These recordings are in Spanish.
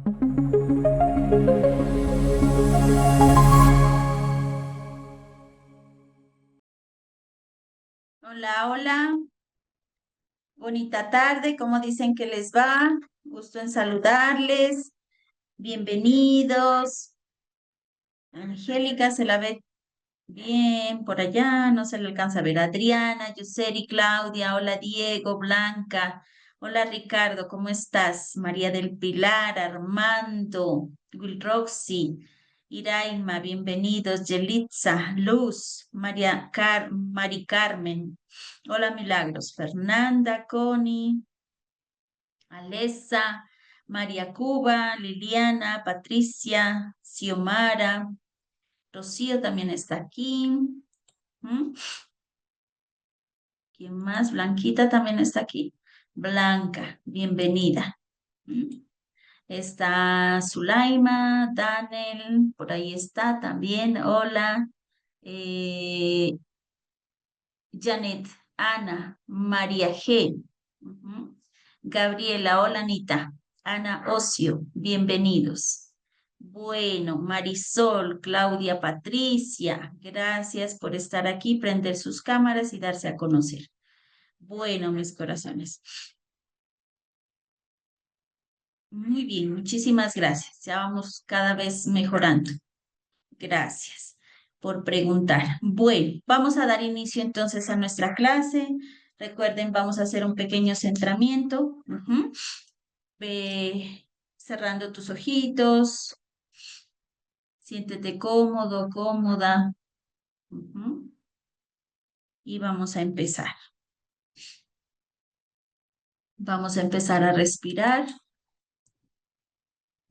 Hola, hola, bonita tarde, ¿cómo dicen que les va? Gusto en saludarles, bienvenidos. Angélica se la ve bien por allá, no se le alcanza a ver. Adriana, Yuseri, Claudia, hola Diego, Blanca, hola Ricardo, ¿cómo estás? María del Pilar, Armando, Roxy, Iraima, bienvenidos. Yelitza, Luz, Mari Carmen, hola Milagros, Fernanda, Connie, Alessa, María Cuba, Liliana, Patricia, Xiomara, Rocío también está aquí. ¿Mm? ¿Quién más? Blanquita también está aquí. Blanca, bienvenida. ¿Mm? Está Zulaima, Daniel, por ahí está también. Hola. Eh, Janet, Ana, María G. Ujú. Gabriela, hola Anita. Ana Ocio, bienvenidos. Bueno, Marisol, Claudia, Patricia, gracias por estar aquí, prender sus cámaras y darse a conocer. Bueno, mis corazones. Muy bien, muchísimas gracias. Ya vamos cada vez mejorando. Gracias por preguntar. Bueno, vamos a dar inicio entonces a nuestra clase. Recuerden, vamos a hacer un pequeño centramiento. Ve cerrando tus ojitos. Siéntete cómodo, cómoda. Ujú. Y vamos a empezar. Vamos a empezar a respirar.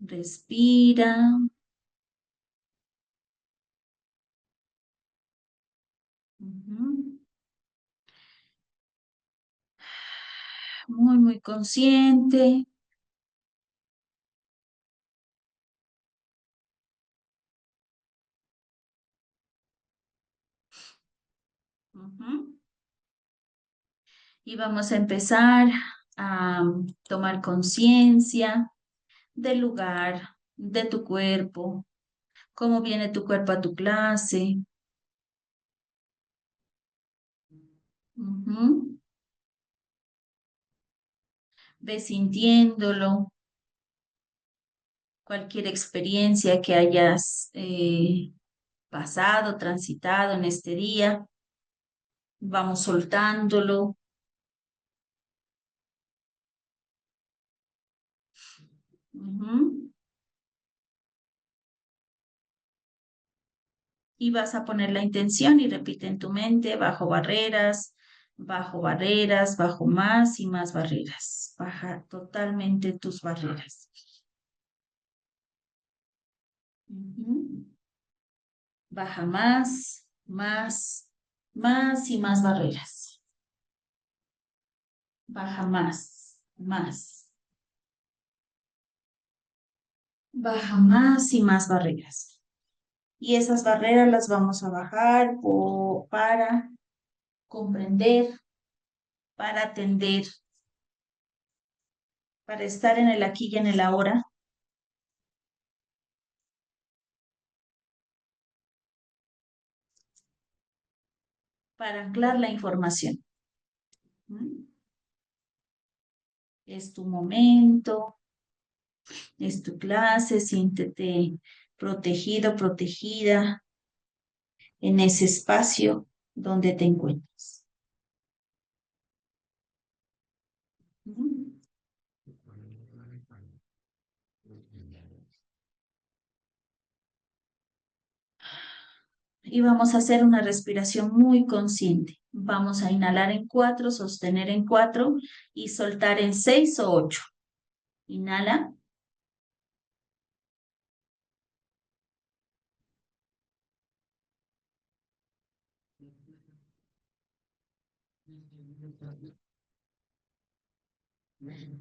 Respira. Ujú. Muy, muy consciente. Ujú. Y vamos a empezar a tomar conciencia del lugar, de tu cuerpo, cómo viene tu cuerpo a tu clase. Ujú. Ve sintiéndolo, cualquier experiencia que hayas pasado, transitado en este día, vamos soltándolo. Ujú. Y vas a poner la intención y repite en tu mente, bajo barreras, bajo más y más barreras. Baja totalmente tus barreras. Ujú. Baja más y más barreras. Baja más. Baja más y más barreras. Y esas barreras las vamos a bajar para comprender, para atender, para estar en el aquí y en el ahora, para anclar la información. ¿Mm? Es tu momento, es tu clase, siéntete protegido, protegida en ese espacio donde te encuentras. ¿Mm? Y vamos a hacer una respiración muy consciente. Vamos a inhalar en 4, sostener en 4 y soltar en 6 o 8. Inhala.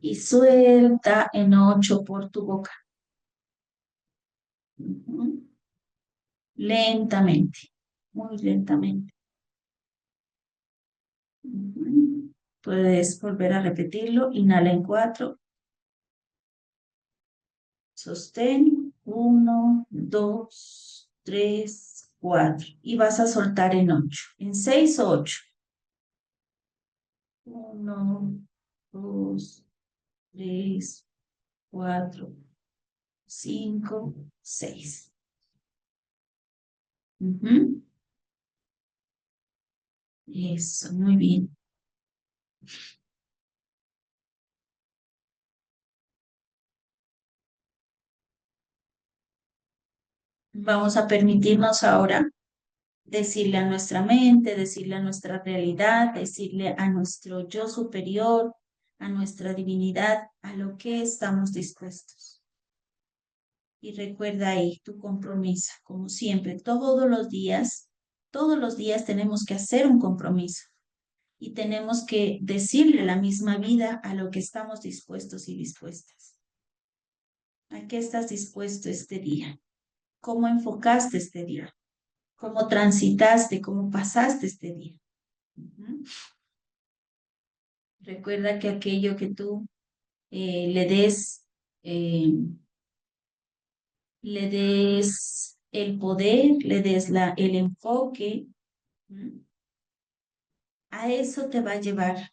Y suelta en 8 por tu boca. Ujú. Lentamente, muy lentamente. Ujú. Puedes volver a repetirlo. Inhala en 4, Sostén. 1, 2, 3, 4. Y vas a soltar en 8. En 6 o 8. 1, 2, 3, 4, 5, 6. Eso, muy bien. Vamos a permitirnos ahora decirle a nuestra mente, decirle a nuestra realidad, decirle a nuestro yo superior, a nuestra divinidad, a lo que estamos dispuestos. Y recuerda ahí tu compromiso, como siempre, todos los días tenemos que hacer un compromiso y tenemos que decirle la misma vida a lo que estamos dispuestos y dispuestas. ¿A qué estás dispuesto este día? ¿Cómo enfocaste este día? ¿Cómo transitaste? ¿Cómo pasaste este día? Recuerda que aquello que tú le eh, des el poder, le des el enfoque, a eso te va a llevar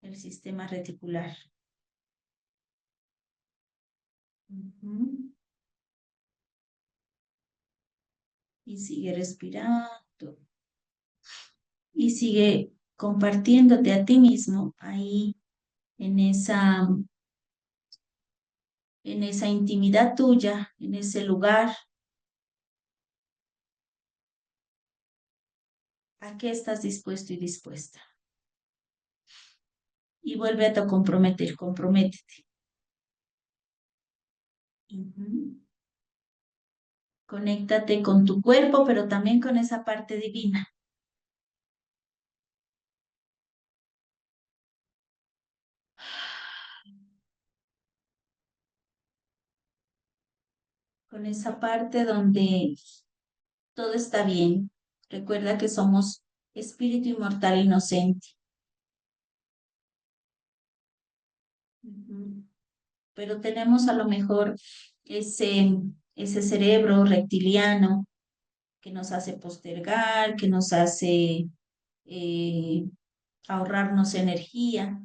el sistema reticular. Y sigue respirando y sigue compartiéndote a ti mismo ahí en esa intimidad tuya, en ese lugar. ¿A qué estás dispuesto y dispuesta? Y vuelve a te comprometer, comprométete. Conéctate con tu cuerpo, pero también con esa parte divina. Con esa parte donde todo está bien. Recuerda que somos espíritu inmortal inocente. Pero tenemos a lo mejor ese cerebro reptiliano que nos hace postergar, que nos hace eh, ahorrarnos energía.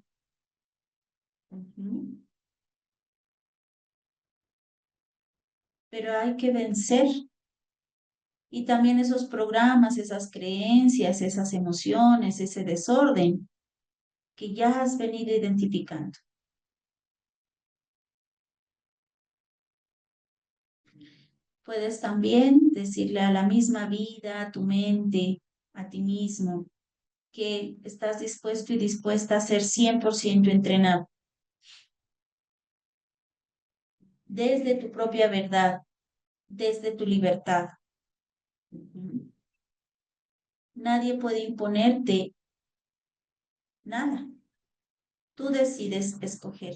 Pero hay que vencer. Y también esos programas, esas creencias, esas emociones, ese desorden que ya has venido identificando. Puedes también decirle a la misma vida, a tu mente, a ti mismo, que estás dispuesto y dispuesta a ser 100% entrenado desde tu propia verdad, desde tu libertad. Nadie puede imponerte nada. Tú decides escoger,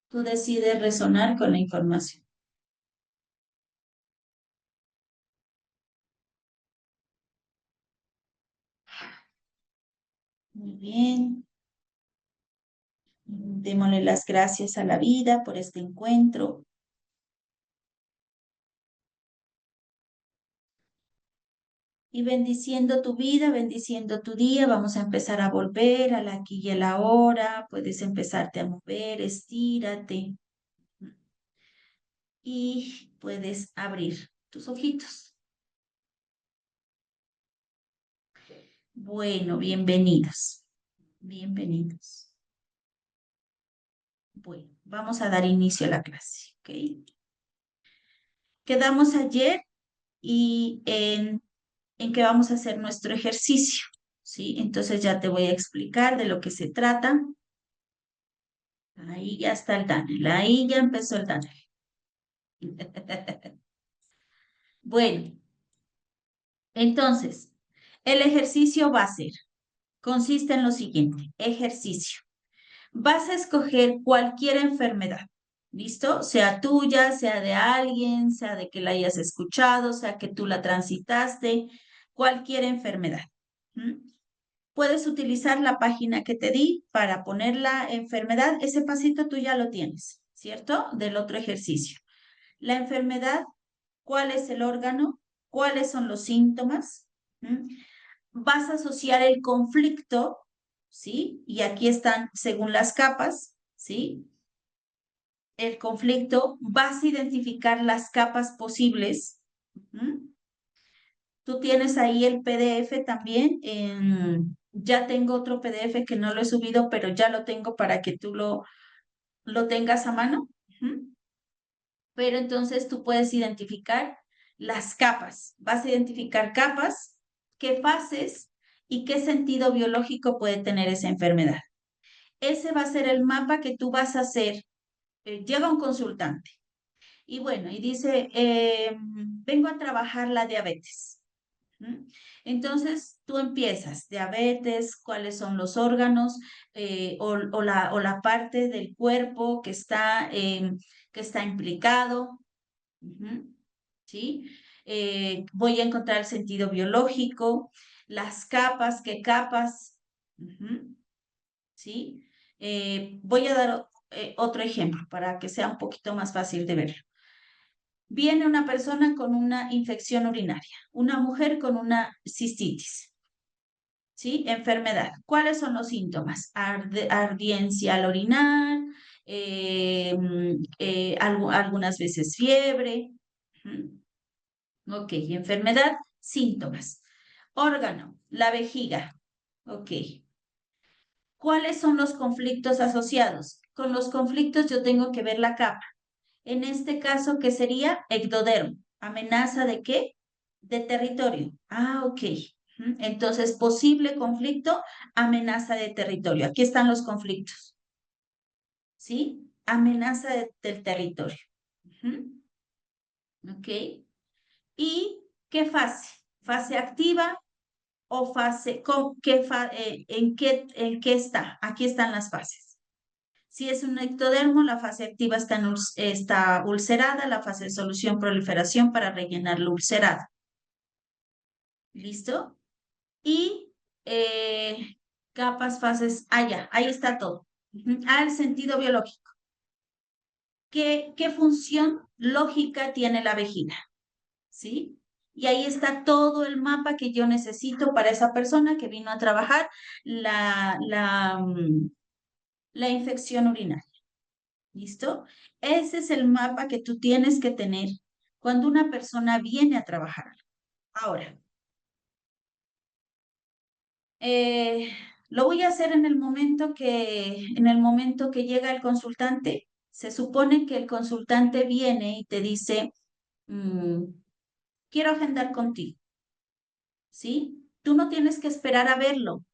tú decides resonar con la información. Muy bien. Démosle las gracias a la vida por este encuentro. Y bendiciendo tu vida, bendiciendo tu día, vamos a empezar a volver al aquí y a la hora. Puedes empezarte a mover, estírate y puedes abrir tus ojitos. Bueno, bienvenidos, bienvenidos. Bueno, vamos a dar inicio a la clase, ¿ok? Quedamos ayer y en que vamos a hacer nuestro ejercicio, ¿sí? Entonces ya te voy a explicar de lo que se trata. Ahí ya está el Daniel, ahí ya empezó el Daniel. Bueno, entonces, el ejercicio va a ser, consiste en lo siguiente, ejercicio. Vas a escoger cualquier enfermedad, ¿listo? Sea tuya, sea de alguien, sea de que la hayas escuchado, sea que tú la transitaste, cualquier enfermedad. Puedes utilizar la página que te di para poner la enfermedad. Ese pasito tú ya lo tienes. ¿cierto? Del otro ejercicio. La enfermedad, ¿cuál es el órgano? ¿Cuáles son los síntomas? ¿Mm? Vas a asociar el conflicto, ¿sí? Y aquí están según las capas, ¿sí? El conflicto, vas a identificar las capas posibles. ¿Mm? Tú tienes ahí el PDF también. Ya tengo otro PDF que no lo he subido, pero ya lo tengo para que tú lo tengas a mano. Ujú. Pero entonces tú puedes identificar las capas. Vas a identificar capas, qué fases y qué sentido biológico puede tener esa enfermedad. Ese va a ser el mapa que tú vas a hacer. Llega un consultante y bueno, y dice, vengo a trabajar la diabetes. ¿Mm? Entonces tú empiezas, diabetes, cuáles son los órganos o la parte del cuerpo que está implicado. Ujú. ¿Sí? Voy a encontrar el sentido biológico, las capas, qué capas. Ujú. ¿Sí? Voy a dar otro ejemplo para que sea un poquito más fácil de ver. Viene una persona con una infección urinaria, una mujer con una cistitis, ¿sí? Enfermedad. ¿Cuáles son los síntomas? Ardiencia al orinar, algunas veces fiebre. Ujú. Ok, enfermedad, síntomas. Órgano, la vejiga. Ok. ¿Cuáles son los conflictos asociados? Con los conflictos yo tengo que ver la capa. En este caso, ¿qué sería? Ectodermo. ¿Amenaza de qué? De territorio. Ah, ok. Ujú. Entonces, posible conflicto, amenaza de territorio. Aquí están los conflictos. ¿Sí? Amenaza del territorio. Ujú. Ok. ¿Y qué fase? ¿Fase activa o fase? En qué está? Aquí están las fases. Si es un ectodermo, la fase activa está ulcerada, la fase de solución proliferación para rellenar la ulcerada. ¿Listo? Y capas, fases, ya, ahí está todo. Ujú. El sentido biológico. ¿Qué función lógica tiene la vejiga? ¿Sí? Y ahí está todo el mapa que yo necesito para esa persona que vino a trabajar la infección urinaria. ¿Listo? Ese es el mapa que tú tienes que tener cuando una persona viene a trabajar. Ahora, eh, lo voy a hacer en el momento que llega el consultante. Se supone que el consultante viene y te dice, mm, quiero agendar contigo, ¿sí? Tú no tienes que esperar a verlo.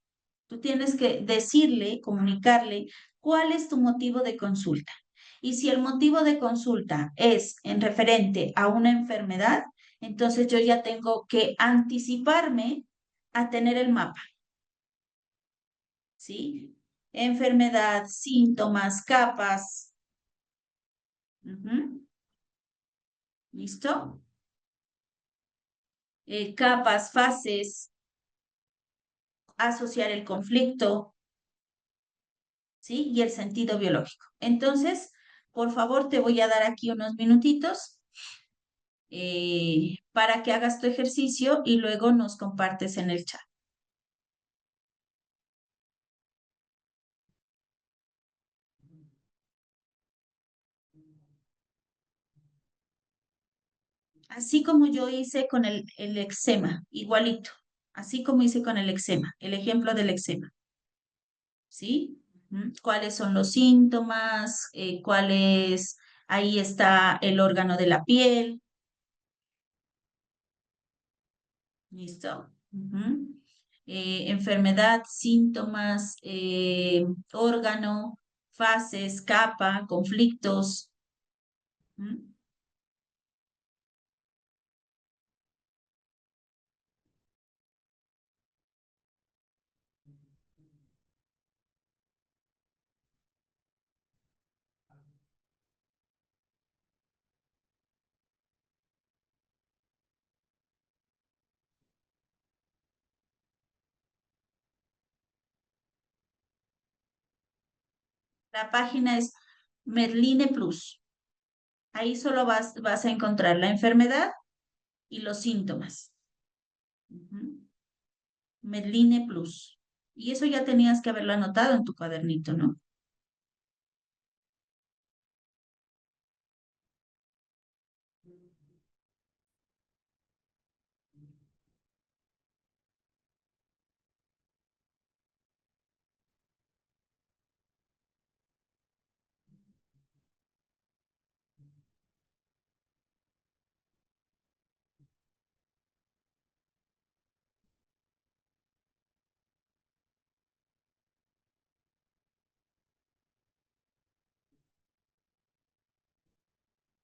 Tú tienes que decirle, comunicarle cuál es tu motivo de consulta. Y si el motivo de consulta es en referente a una enfermedad, entonces yo ya tengo que anticiparme a tener el mapa, ¿sí? Enfermedad, síntomas, capas. Ujú. ¿Listo? Capas, fases, asociar el conflicto, ¿sí? Y el sentido biológico. Entonces, por favor, te voy a dar aquí unos minutitos para que hagas tu ejercicio y luego nos compartes en el chat. Así como yo hice con el eczema, igualito, así como hice con el eczema, el ejemplo del eczema, ¿sí? Ujú. ¿Cuáles son los síntomas? Ahí está el órgano de la piel, ¿listo? Ujú. Enfermedad, síntomas, órgano, fases, capa, conflictos. Ujú. La página es Medline Plus. Ahí solo vas a encontrar la enfermedad y los síntomas. Ujú. Medline Plus. Y eso ya tenías que haberlo anotado en tu cuadernito, ¿no?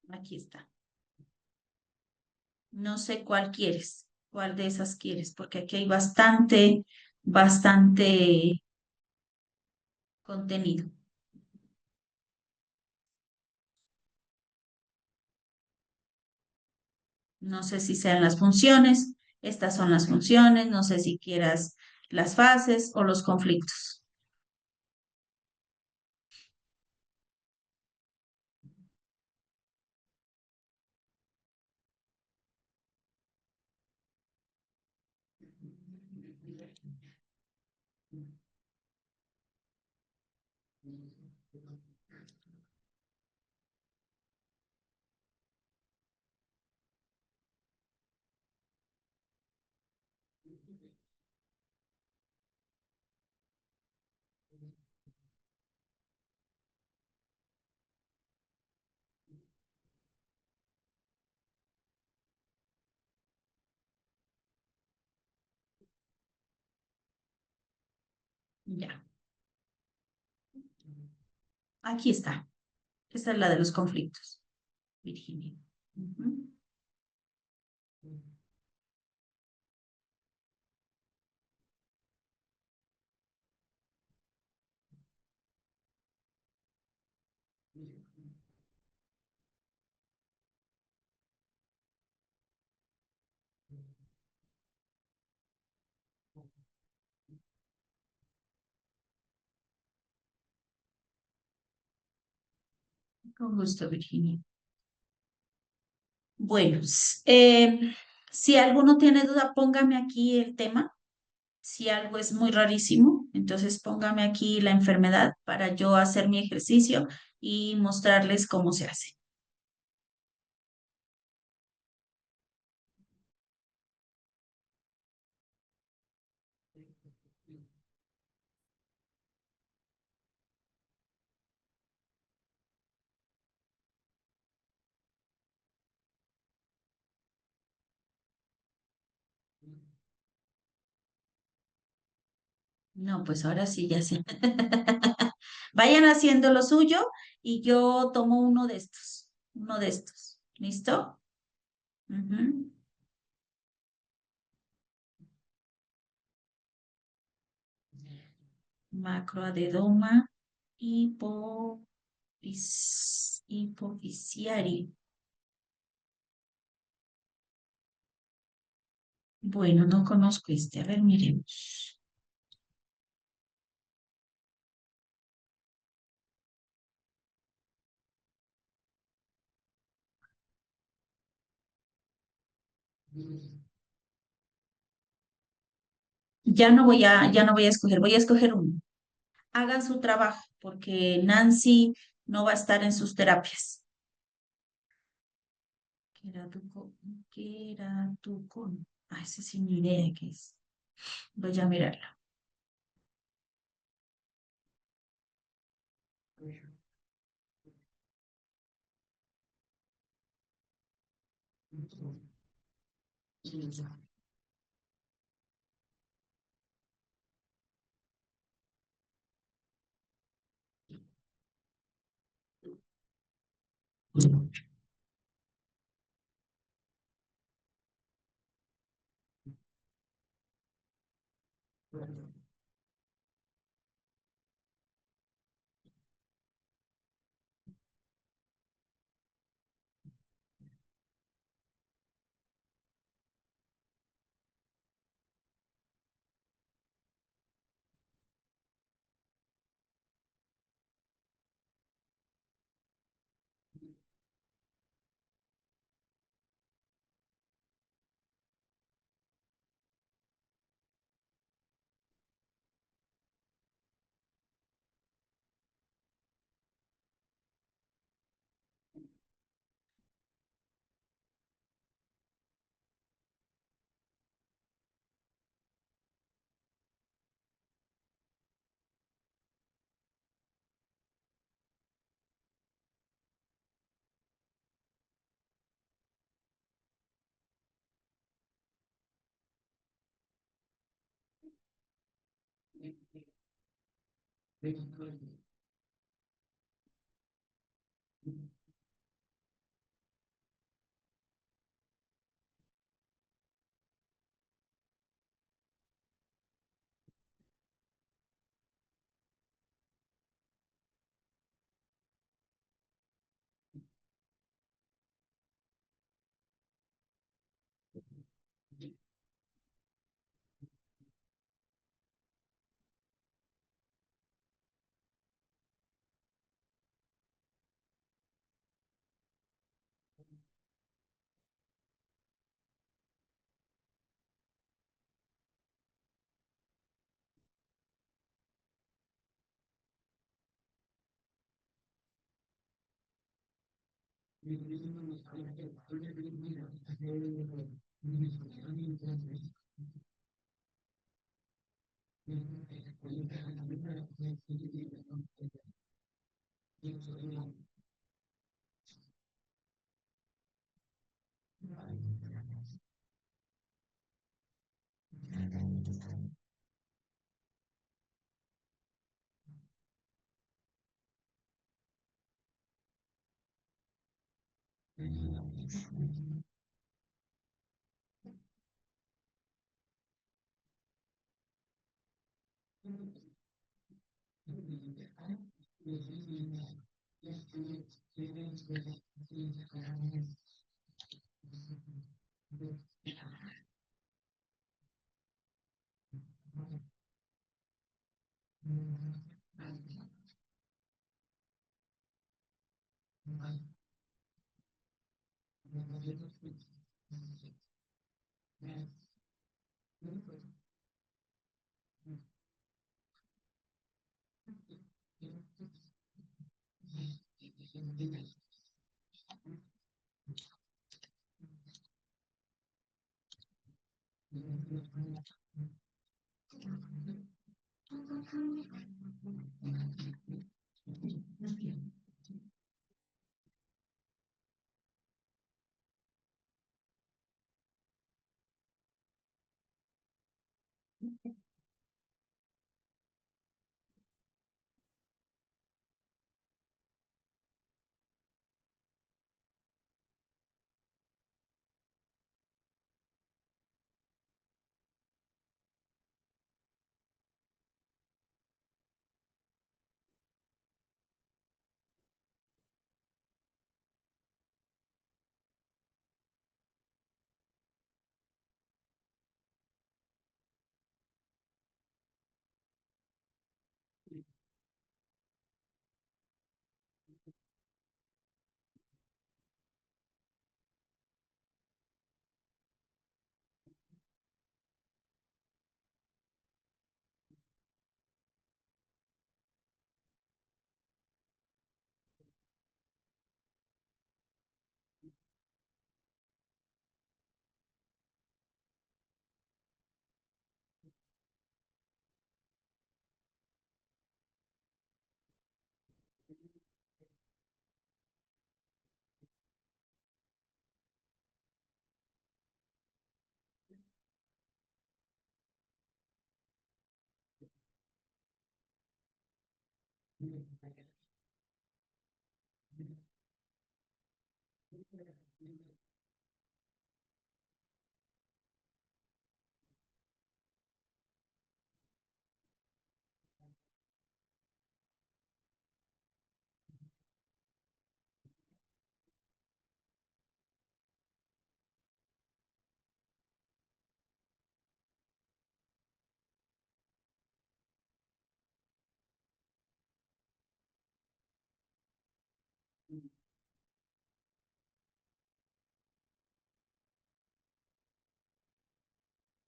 Aquí está. No sé cuál quieres, cuál de esas quieres, porque aquí hay bastante contenido. No sé si sean las funciones, estas son las funciones, no sé si quieras las fases o los conflictos. Ya, aquí está. Esta es la de los conflictos, Virginia. Ujú. Con gusto, Virginia. Bueno, si alguno tiene duda, póngame aquí el tema. Si algo es muy rarísimo, entonces póngame aquí la enfermedad para yo hacer mi ejercicio y mostrarles cómo se hace. No, pues ahora sí, ya sé. Vayan haciendo lo suyo y yo tomo uno de estos, uno de estos. ¿Listo? Ujú. Macroadedoma hipofisiario. Bueno, no conozco este. A ver, miremos. Ya no voy a escoger, voy a escoger uno. Hagan su trabajo, porque Nancy no va a estar en sus terapias. Queratuco, queratucón. Ah, ese sí ni idea de qué es. Voy a mirarlo.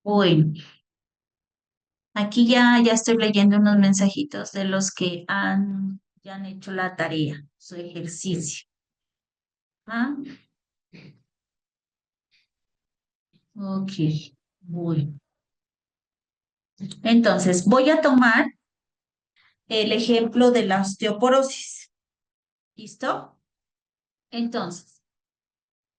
Bueno, aquí ya estoy leyendo unos mensajitos de los que ya han hecho la tarea, su ejercicio. ¿Ah? Ok, bueno. Entonces, voy a tomar el ejemplo de la osteoporosis. ¿Listo? Entonces,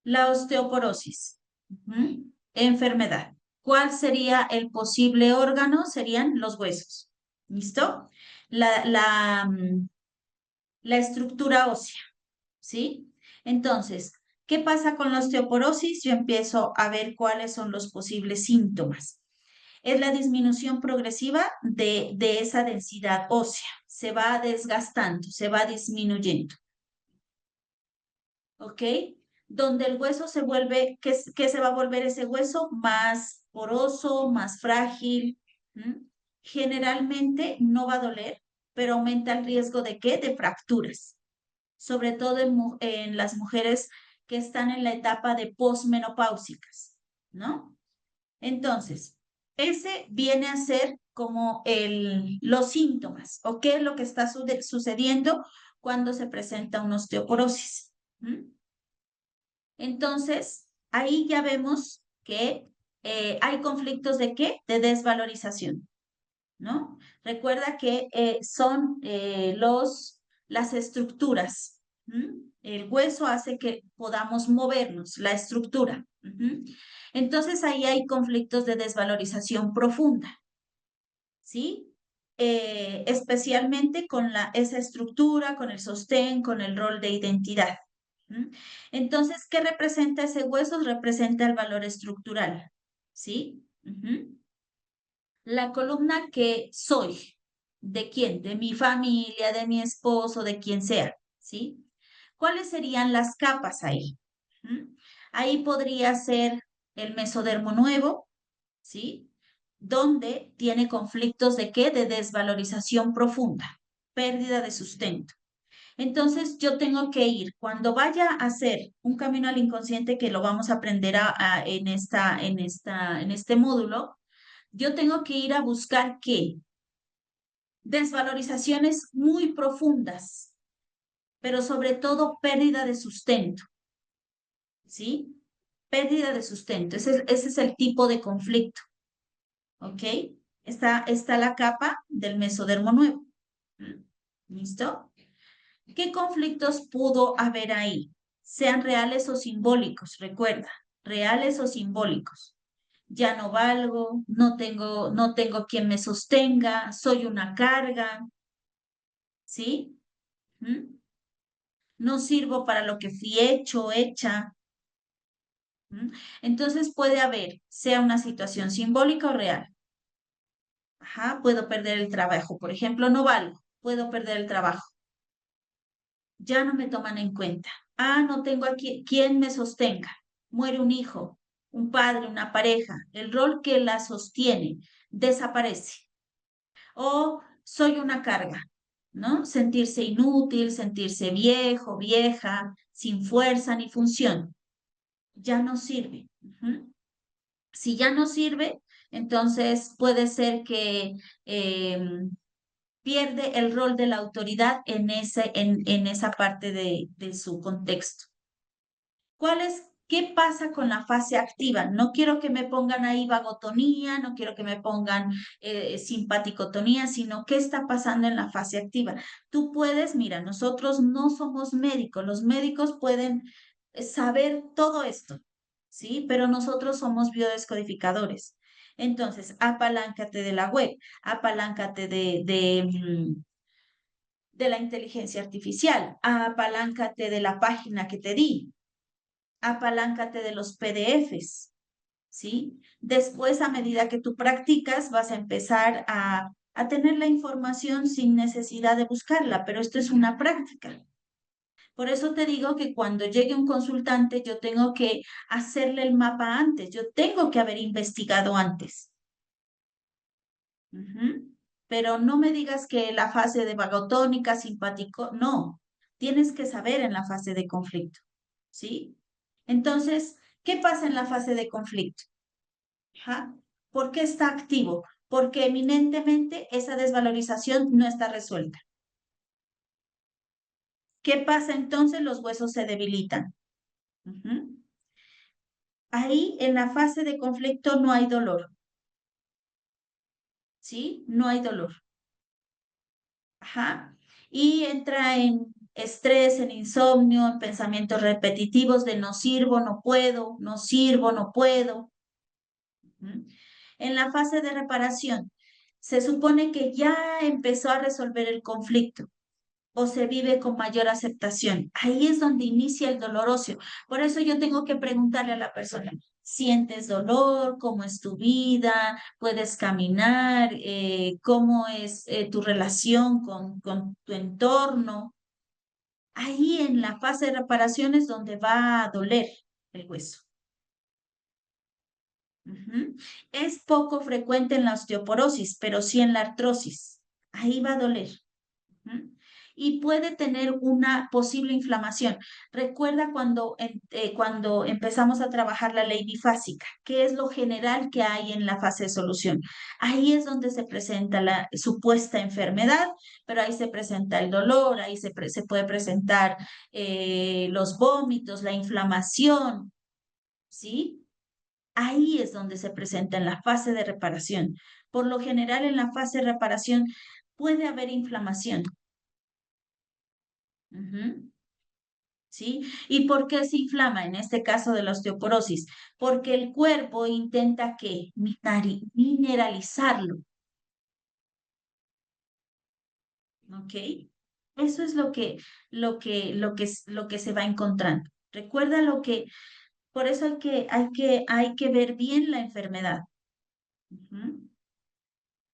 la osteoporosis. Ujú. Enfermedad. ¿Cuál sería el posible órgano? Serían los huesos. ¿Listo? La, la, mm, la estructura ósea, ¿sí? Entonces, ¿qué pasa con la osteoporosis? Yo empiezo a ver cuáles son los posibles síntomas. Es la disminución progresiva de esa densidad ósea. Se va desgastando, se va disminuyendo, ¿ok? Donde el hueso se vuelve, ¿qué se va a volver ese hueso? Más poroso, más frágil. ¿Mm? Generalmente no va a doler, pero aumenta el riesgo de ¿qué? De fracturas, sobre todo en las mujeres que están en la etapa de posmenopáusicas, ¿no? Entonces, ese viene a ser como los síntomas o qué es lo que está sucediendo cuando se presenta una osteoporosis. ¿Mm? Entonces, ahí ya vemos que hay conflictos de qué? De desvalorización, ¿no? Recuerda que son las estructuras. ¿Mm? El hueso hace que podamos movernos, la estructura. Ujú. Entonces ahí hay conflictos de desvalorización profunda, ¿sí? Especialmente con esa estructura, con el sostén, con el rol de identidad. ¿Mm? Entonces, ¿qué representa ese hueso? Representa el valor estructural, ¿sí? Ujú. La columna que soy, ¿de quién? De mi familia, de mi esposo, de quien sea, ¿sí? ¿Cuáles serían las capas ahí? ¿Mm? Ahí podría ser el mesodermo nuevo, ¿sí? Donde tiene conflictos de qué? De desvalorización profunda, pérdida de sustento. Entonces yo tengo que ir, cuando vaya a hacer un camino al inconsciente, que lo vamos a aprender en este módulo, yo tengo que ir a buscar qué? Desvalorizaciones muy profundas, pero sobre todo pérdida de sustento, ¿sí? Pérdida de sustento. Ese es el tipo de conflicto, ¿ok? Está la capa del mesodermo nuevo. ¿Mm? ¿Listo? ¿Qué conflictos pudo haber ahí? Sean reales o simbólicos, recuerda, reales o simbólicos. Ya no valgo, no tengo quien me sostenga, soy una carga, ¿sí? ¿Mm? No sirvo para lo que fui hecho, hecha. ¿Mm? Entonces puede haber, sea una situación simbólica o real. Ajá, puedo perder el trabajo, por ejemplo, no valgo, puedo perder el trabajo. Ya no me toman en cuenta. Ah, no tengo aquí quien me sostenga. Muere un hijo, un padre, una pareja. El rol que la sostiene desaparece. O soy una carga, ¿no? Sentirse inútil, sentirse viejo, vieja, sin fuerza ni función. Ya no sirve. Ujú. Si ya no sirve, entonces puede ser que pierde el rol de la autoridad en esa parte de su contexto. ¿Qué pasa con la fase activa? No quiero que me pongan ahí vagotonía, no quiero que me pongan simpaticotonía, sino qué está pasando en la fase activa. Tú puedes, mira, nosotros no somos médicos, los médicos pueden saber todo esto, ¿sí? Pero nosotros somos biodescodificadores. Entonces, apaláncate de la web, apaláncate de la inteligencia artificial, apaláncate de la página que te di, apaláncate de los PDFs, ¿sí? Después, a medida que tú practicas, vas a empezar a tener la información sin necesidad de buscarla, pero esto es una práctica. Por eso te digo que cuando llegue un consultante, yo tengo que hacerle el mapa antes, yo tengo que haber investigado antes. Ujú. Pero no me digas que la fase de vagotónica, simpático, no, tienes que saber en la fase de conflicto, ¿sí? Entonces, ¿qué pasa en la fase de conflicto? Ajá. ¿Por qué está activo? Porque eminentemente esa desvalorización no está resuelta. ¿Qué pasa entonces? Los huesos se debilitan. Ujú. Ahí en la fase de conflicto no hay dolor, ¿sí? No hay dolor. Ajá. Y entra en estrés, en insomnio, en pensamientos repetitivos de no sirvo, no puedo, no sirvo, no puedo. Ujú. En la fase de reparación, Se supone que ya empezó a resolver el conflicto o se vive con mayor aceptación. Ahí es donde inicia el dolor óseo. Por eso yo tengo que preguntarle a la persona, ¿sientes dolor? ¿Cómo es tu vida? ¿Puedes caminar? ¿Cómo es tu relación con tu entorno? Ahí en la fase de reparación es donde va a doler el hueso. Ujú. Es poco frecuente en la osteoporosis, pero sí en la artrosis. Ahí va a doler. Ujú. Y puede tener una posible inflamación. Recuerda cuando empezamos a trabajar la ley bifásica, que es lo general que hay en la fase de solución. Ahí es donde se presenta la supuesta enfermedad, pero ahí se presenta el dolor, ahí se puede presentar los vómitos, la inflamación, ¿sí? Ahí es donde se presenta en la fase de reparación. Por lo general, en la fase de reparación puede haber inflamación. Ujú. ¿Sí? ¿Y por qué se inflama en este caso de la osteoporosis? Porque el cuerpo intenta que mineralizarlo, ¿ok? Eso es lo que se va encontrando. Recuerda por eso hay que ver bien la enfermedad. Ujú.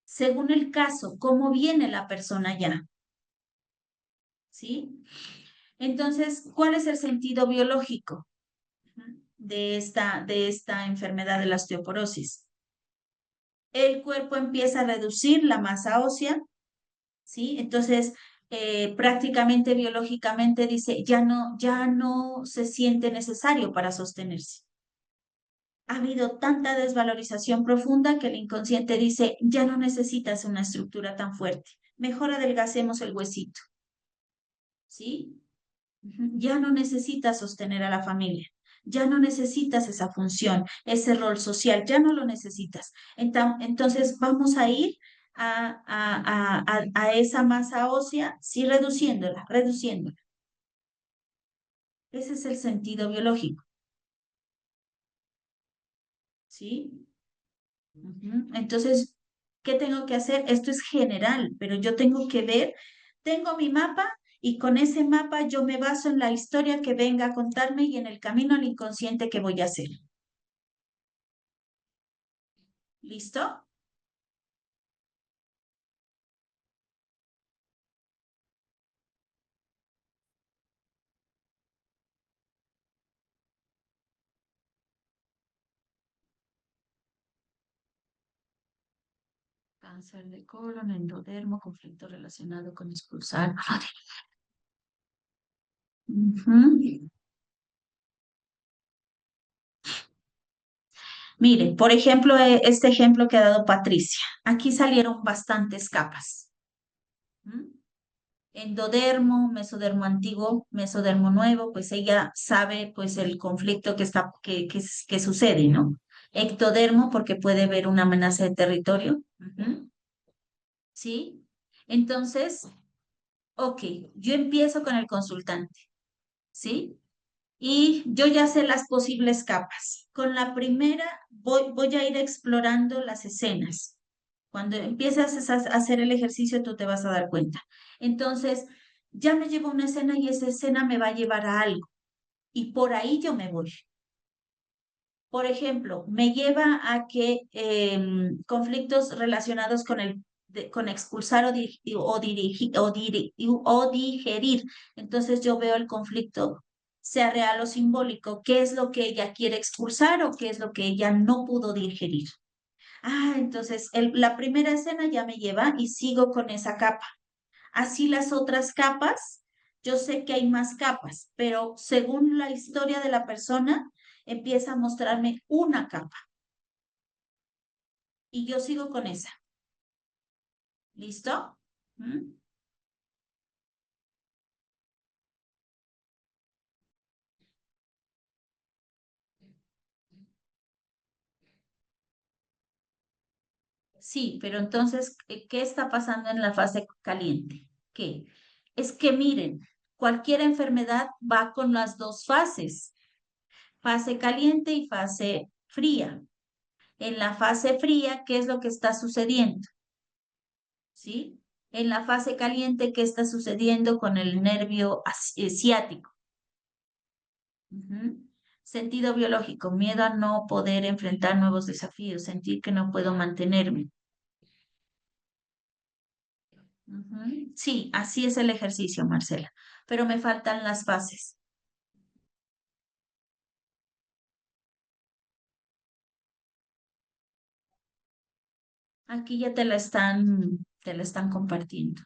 Según el caso, cómo viene la persona ya, ¿sí? Entonces, ¿cuál es el sentido biológico de esta enfermedad de la osteoporosis? El cuerpo empieza a reducir la masa ósea, ¿sí? Entonces, prácticamente biológicamente dice, ya no se siente necesario para sostenerse. Ha habido tanta desvalorización profunda que el inconsciente dice, ya no necesitas una estructura tan fuerte, mejor adelgacemos el huesito, ¿sí? Ujú. Ya no necesitas sostener a la familia, ya no necesitas esa función, ese rol social, ya no lo necesitas. Entonces vamos a ir a esa masa ósea, sí, reduciéndola, reduciéndola. Ese es el sentido biológico, ¿sí? Ujú. Entonces, ¿qué tengo que hacer? Esto es general, pero yo tengo que ver, tengo mi mapa y con ese mapa yo me baso en la historia que venga a contarme y en el camino al inconsciente que voy a hacer. ¿Listo? Cáncer de colon, endodermo, conflicto relacionado con expulsar. Ujú. Mire, por ejemplo, este ejemplo que ha dado Patricia. Aquí salieron bastantes capas. ¿Mm? Endodermo, mesodermo antiguo, mesodermo nuevo, pues ella sabe pues el conflicto que sucede, ¿no? Ectodermo, porque puede ver una amenaza de territorio. Ujú. ¿Sí? Entonces, ok, yo empiezo con el consultante, ¿sí? Y yo ya sé las posibles capas. Con la primera voy a ir explorando las escenas. Cuando empiezas a hacer el ejercicio, tú te vas a dar cuenta. Entonces, ya me llevo una escena y esa escena me va a llevar a algo. Y por ahí yo me voy. Por ejemplo, me lleva a que conflictos relacionados con expulsar o digerir. Entonces yo veo el conflicto, sea real o simbólico, qué es lo que ella quiere expulsar o qué es lo que ella no pudo digerir. Entonces la primera escena ya me lleva y sigo con esa capa. Así las otras capas, yo sé que hay más capas, pero según la historia de la persona, empieza a mostrarme una capa y yo sigo con esa. ¿Listo? ¿Mm? Sí, pero entonces, ¿qué está pasando en la fase caliente? ¿Qué? Es que miren, cualquier enfermedad va con las dos fases, fase caliente y fase fría. En la fase fría, ¿qué es lo que está sucediendo? ¿sí? En la fase caliente, ¿qué está sucediendo con el nervio ciático? Ujú. Sentido biológico, miedo a no poder enfrentar nuevos desafíos, sentir que no puedo mantenerme. Ujú. Sí, así es el ejercicio, Marcela, pero me faltan las fases. Aquí ya te la están compartiendo.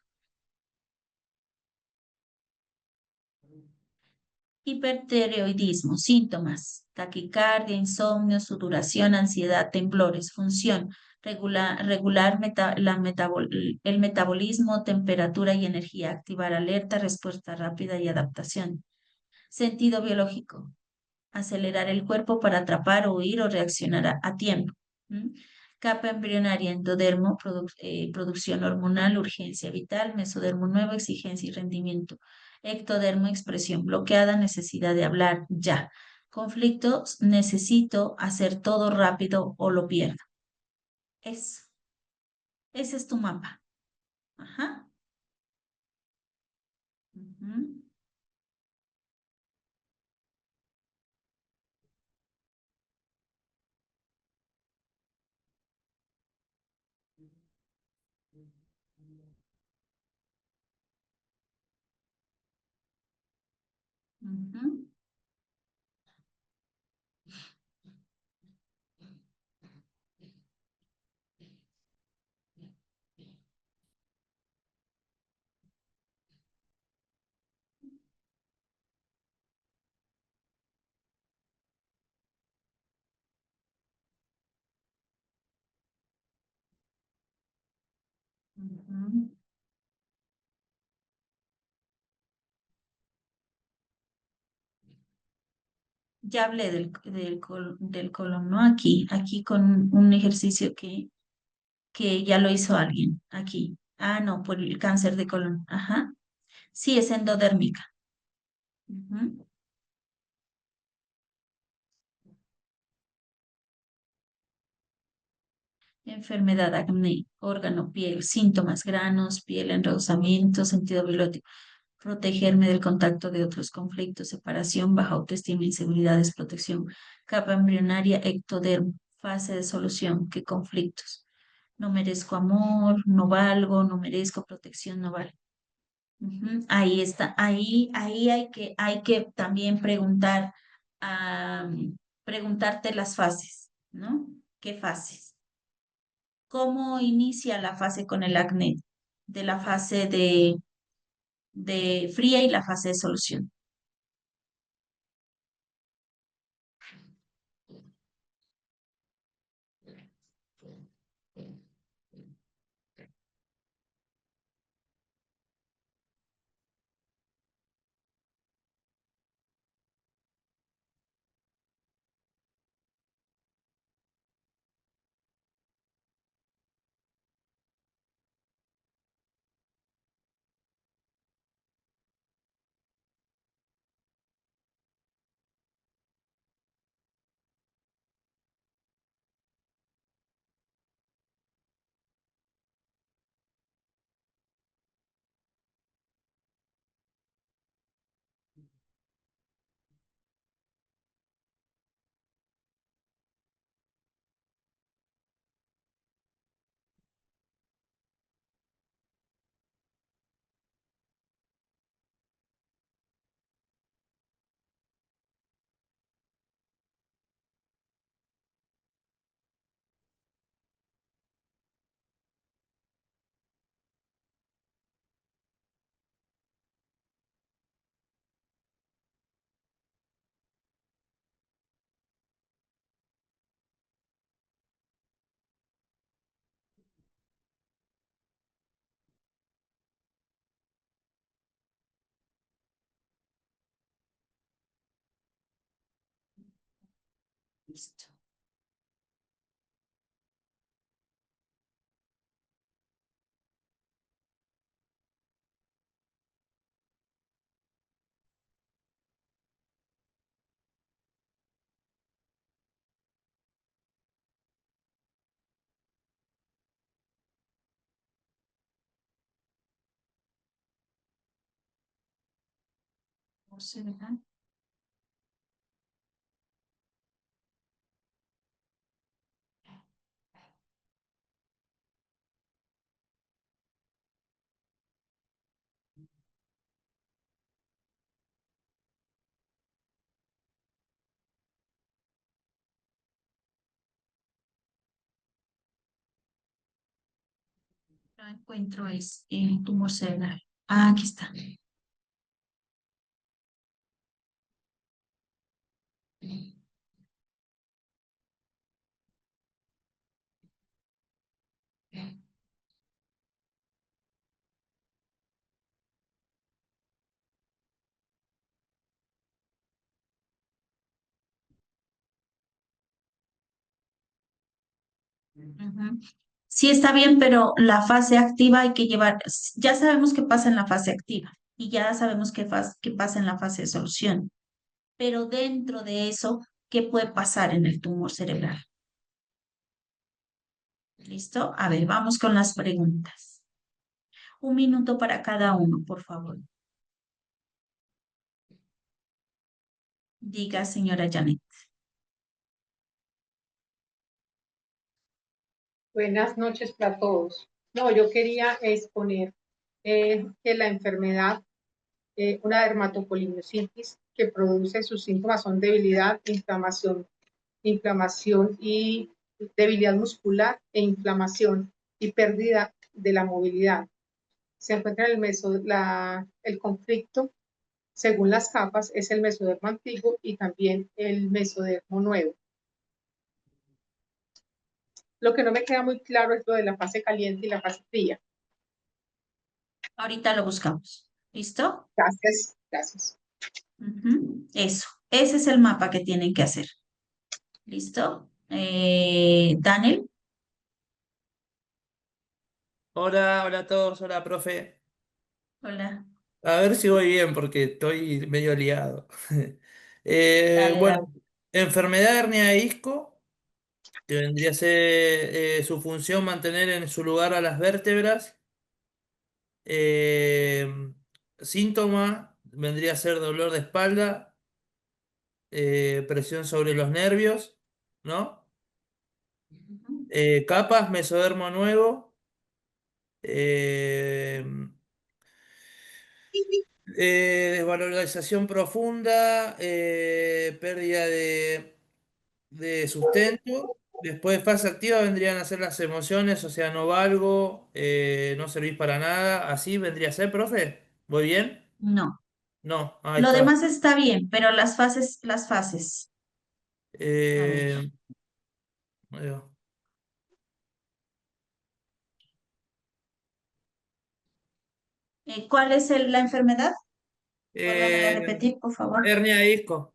Hipertiroidismo, síntomas, taquicardia, insomnio, sudoración, ansiedad, temblores, función, regular el metabolismo, temperatura y energía, activar alerta, respuesta rápida y adaptación. Sentido biológico, acelerar el cuerpo para atrapar, huir o reaccionar a tiempo. ¿Mm? Capa embrionaria, endodermo, producción hormonal, urgencia vital, mesodermo nuevo, exigencia y rendimiento. Ectodermo, expresión bloqueada, necesidad de hablar ya. Conflictos, necesito hacer todo rápido o lo pierdo. Eso, ese es tu mapa. Ajá. Ujú, ujú, ujú. Ya hablé del colon, ¿no? Aquí con un ejercicio que ya lo hizo alguien, aquí. Ah, no, por el cáncer de colon. Ajá. Sí, es endodérmica. Ujú. Enfermedad, acné, órgano, piel, síntomas, granos, piel, enrosamiento, sentido biológico. Protegerme del contacto de otros conflictos, separación, baja autoestima, inseguridades, protección. Capa embrionaria, ectodermo, fase de solución. ¿Qué conflictos? No merezco amor, no valgo, no merezco protección, no valgo. Ujú. Ahí está, ahí hay que también preguntarte las fases, ¿no? ¿Qué fases? ¿Cómo inicia la fase con el acné? De la fase de fría y la fase de solución. Listo. cerebral. No encuentro es tumor cerebral. Ah, aquí está. Ujú. Sí está bien, pero la fase activa hay que llevar, ya sabemos qué pasa en la fase activa y ya sabemos qué pasa en la fase de solución, pero dentro de eso, ¿qué puede pasar en el tumor cerebral? ¿Listo? A ver, vamos con las preguntas. 1 minuto para cada uno, por favor. Diga, señora Janet. Buenas noches para todos. No, yo quería exponer que la enfermedad, una dermatopolimiositis que produce sus síntomas son debilidad, inflamación y debilidad muscular e inflamación y pérdida de la movilidad. Se encuentra en el conflicto, según las capas, es el mesodermo antiguo y también el mesodermo nuevo. Lo que no me queda muy claro es lo de la fase caliente y la fase fría. Ahorita lo buscamos. ¿Listo? Gracias, gracias. Eso. Ese es el mapa que tienen que hacer. ¿Listo? Daniel. Hola, hola a todos, hola, profe. Hola. A ver si voy bien porque estoy medio liado. Dale, Bueno, dale. enfermedad de hernia de disco, que vendría a ser su función mantener en su lugar a las vértebras. Eh, Síntoma vendría a ser dolor de espalda, presión sobre los nervios, ¿no? Ujú. Capas, mesodermo nuevo. eh, Desvalorización profunda, pérdida de sustento. Después, fase activa vendrían a ser las emociones, o sea, no valgo, no servís para nada. ¿Así vendría a ser, profe? ¿Voy bien? No. No, ahí Lo está. demás está bien, pero las fases. A ver. Eh, ahí va. ¿Cuál es la enfermedad? Vuélvamela a Eh, repetir, por favor. Hernia de disco.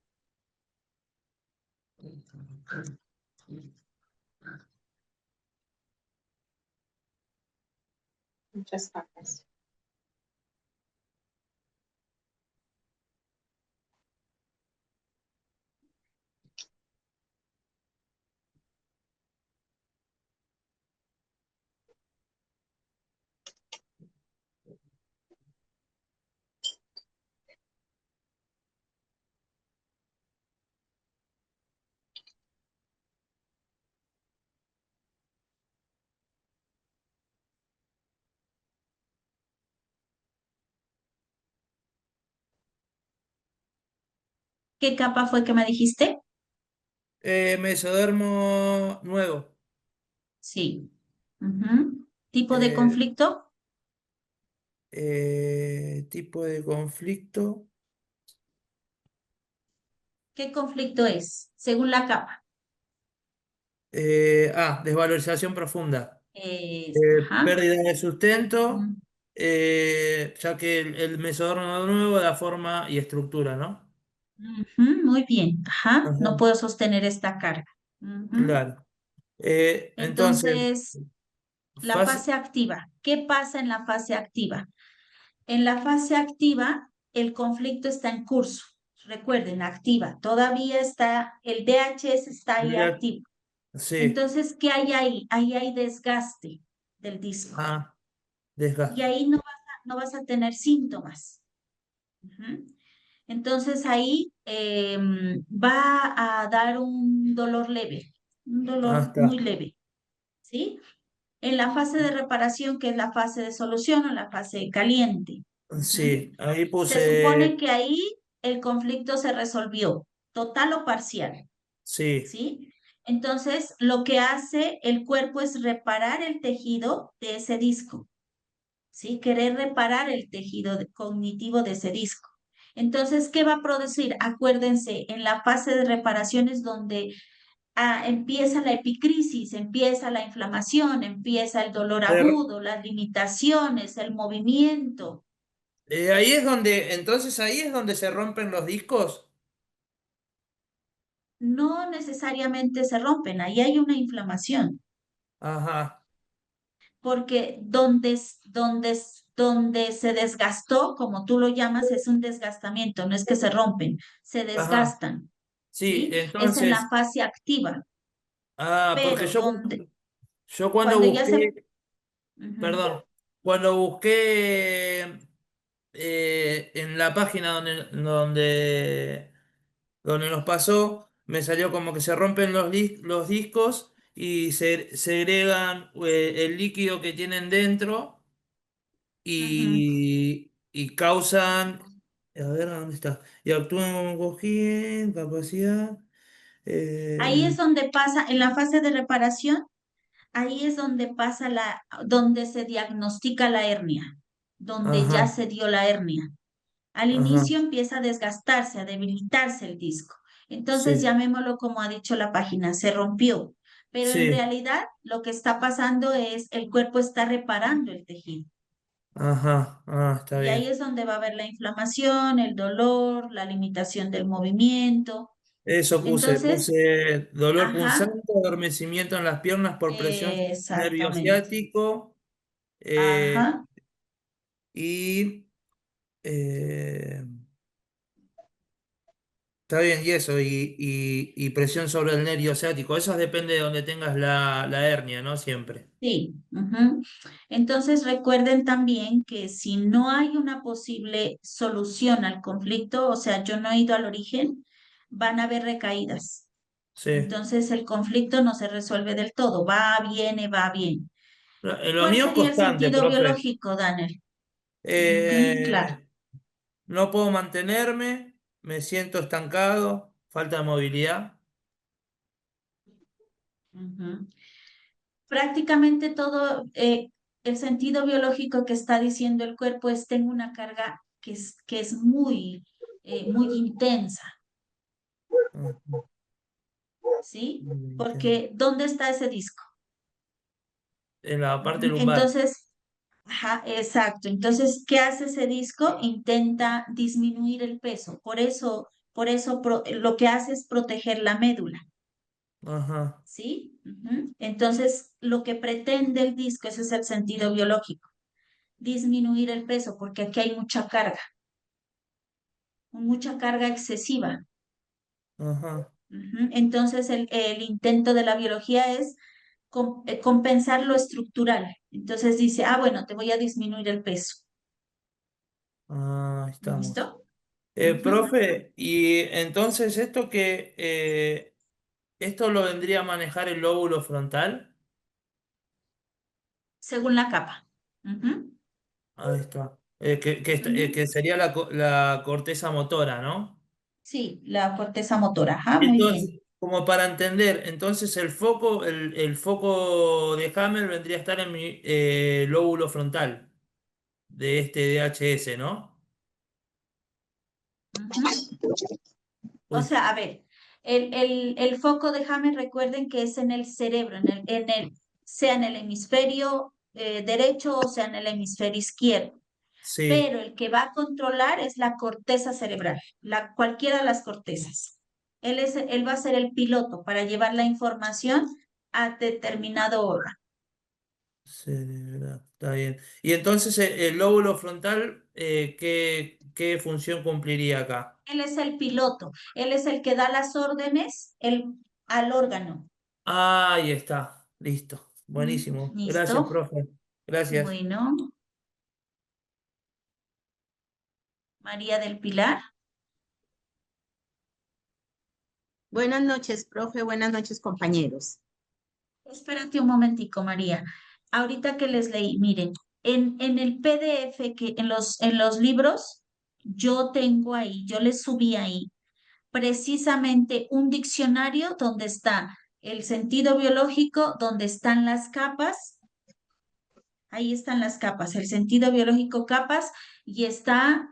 Muchas gracias. ¿Qué capa fue que me dijiste? Mesodermo nuevo. Sí. Ujú. ¿Tipo de Eh, conflicto? Tipo de conflicto. ¿Qué conflicto es? Según la capa. Desvalorización profunda. Ajá. Pérdida de sustento, Mm, ya que el mesodermo nuevo da forma y estructura, ¿no? ujú, muy bien. Ajá. No Ajá, puedo sostener esta carga. Ujú. claro. Entonces, Entonces, la fase, fase activa. ¿Qué pasa en la fase activa? En la fase activa, el conflicto está en curso. Recuerden, activa. Todavía está, el DHS está ahí activo. sí, Entonces, ¿qué hay ahí? Ahí hay desgaste del disco. ah, Y desgaste. ahí no vas a tener síntomas. Ujú. Entonces ahí va a dar un dolor leve, un Ah, dolor muy está. leve, ¿sí? En la fase de reparación, que es la fase de solución o la fase caliente. Ujú. Sí, ahí Se supone puse, que ahí el conflicto se resolvió, total o parcial, sí, ¿sí? Entonces, lo que hace el cuerpo es reparar el tejido de ese disco, ¿sí? Querer reparar el tejido cognitivo de ese disco. Entonces, ¿qué va a producir? Acuérdense, en la fase de reparaciones donde empieza la epicrisis, empieza la inflamación, empieza el dolor er, agudo, las limitaciones, el movimiento. ahí es donde, entonces ahí es donde se rompen los discos. No necesariamente se rompen, ahí hay una inflamación, Ajá, porque donde se desgastó, como tú lo llamas, es un desgastamiento, no es que se rompen, se ajá, desgastan, sí, ¿sí? Es en la entonces, fase activa, porque pero yo cuando cuando ya se... busqué, Ujú, perdón, cuando busqué en la página donde nos pasó, me salió como que se rompen los discos y se segregan el líquido que tienen dentro ujú. y causan, a ver, ¿dónde está? Y actúan como cojín, capacidad. Ahí eh, es donde pasa, en la fase de reparación, ahí es donde donde se diagnostica la hernia, donde ya ajá, se dio la hernia. Al ajá, inicio empieza a desgastarse, a debilitarse el disco. Entonces, sí, llamémoslo como ha dicho la página, se rompió. Pero en sí, realidad lo que está pasando es el cuerpo está reparando el tejido. ajá, está Y ahí bien. es donde va a haber la inflamación, el dolor, la limitación del movimiento. Eso Entonces, puse dolor ajá, punzante, adormecimiento en las piernas por presión nervio exactamente. ciático, eh, Ajá. y eh, está bien, y eso, y presión sobre el nervio ciático. Eso depende de donde tengas la hernia, ¿no? Siempre. Sí, ujú. Entonces recuerden también que si no hay una posible solución al conflicto, o sea, yo no he ido al origen, van a haber recaídas. Sí. Entonces el conflicto no se resuelve del todo, va, viene, va, bien. Lo ¿Cuál mío es sería el constante, sentido profe. biológico, Daniel? Ujú, claro. Eh, no puedo mantenerme, me siento estancado, falta de movilidad. Ujú. Prácticamente todo el sentido biológico que está diciendo el cuerpo es tengo una carga que es muy intensa. Ujú, ¿Sí? entiendo. Porque ¿dónde está ese disco? En la parte Ujú. lumbar. Entonces, ajá, exacto. Entonces, ¿qué hace ese disco? Intenta disminuir el peso. Por eso lo que hace es proteger la médula, Ajá, ¿sí? Ujú. Entonces, lo que pretende el disco, ese es el sentido biológico, disminuir el peso, porque aquí hay mucha carga excesiva. ajá, Ujú. Entonces, el intento de la biología es compensar lo estructural. Entonces dice, bueno, te voy a disminuir el peso. ahí estamos. ¿Listo? Ujú. Profe, y entonces esto lo vendría a manejar el lóbulo frontal. Según la capa. Ujú, Ahí está. ujú. Que sería la corteza motora, ¿no? Sí, la corteza motora. Ajá, muy Entonces, bien. como para entender, entonces el foco de Hammer vendría a estar en mi lóbulo frontal de este DHS, ¿no? Ujú. O Uy, sea, a ver, el foco de Hammer, recuerden que es en el cerebro, sea en el hemisferio derecho o sea en el hemisferio izquierdo. sí, Pero el que va a controlar es la corteza cerebral, cualquiera de las cortezas. Él va a ser el piloto para llevar la información a determinado órgano. cerebral, está bien. Y entonces el lóbulo frontal, ¿qué función cumpliría acá? Él es el piloto, él es el que da las órdenes al órgano. Ahí está, listo. Mm, Buenísimo. Gracias, ¿listo? profe. Gracias. Bueno, María del Pilar. Buenas noches, profe. Buenas noches, compañeros. Espérate un momentico, María. Ahorita que les leí, miren, en el PDF que en los libros, yo tengo ahí, yo les subí ahí precisamente un diccionario donde está el sentido biológico, donde están las capas, ahí están las capas, el sentido biológico capas y está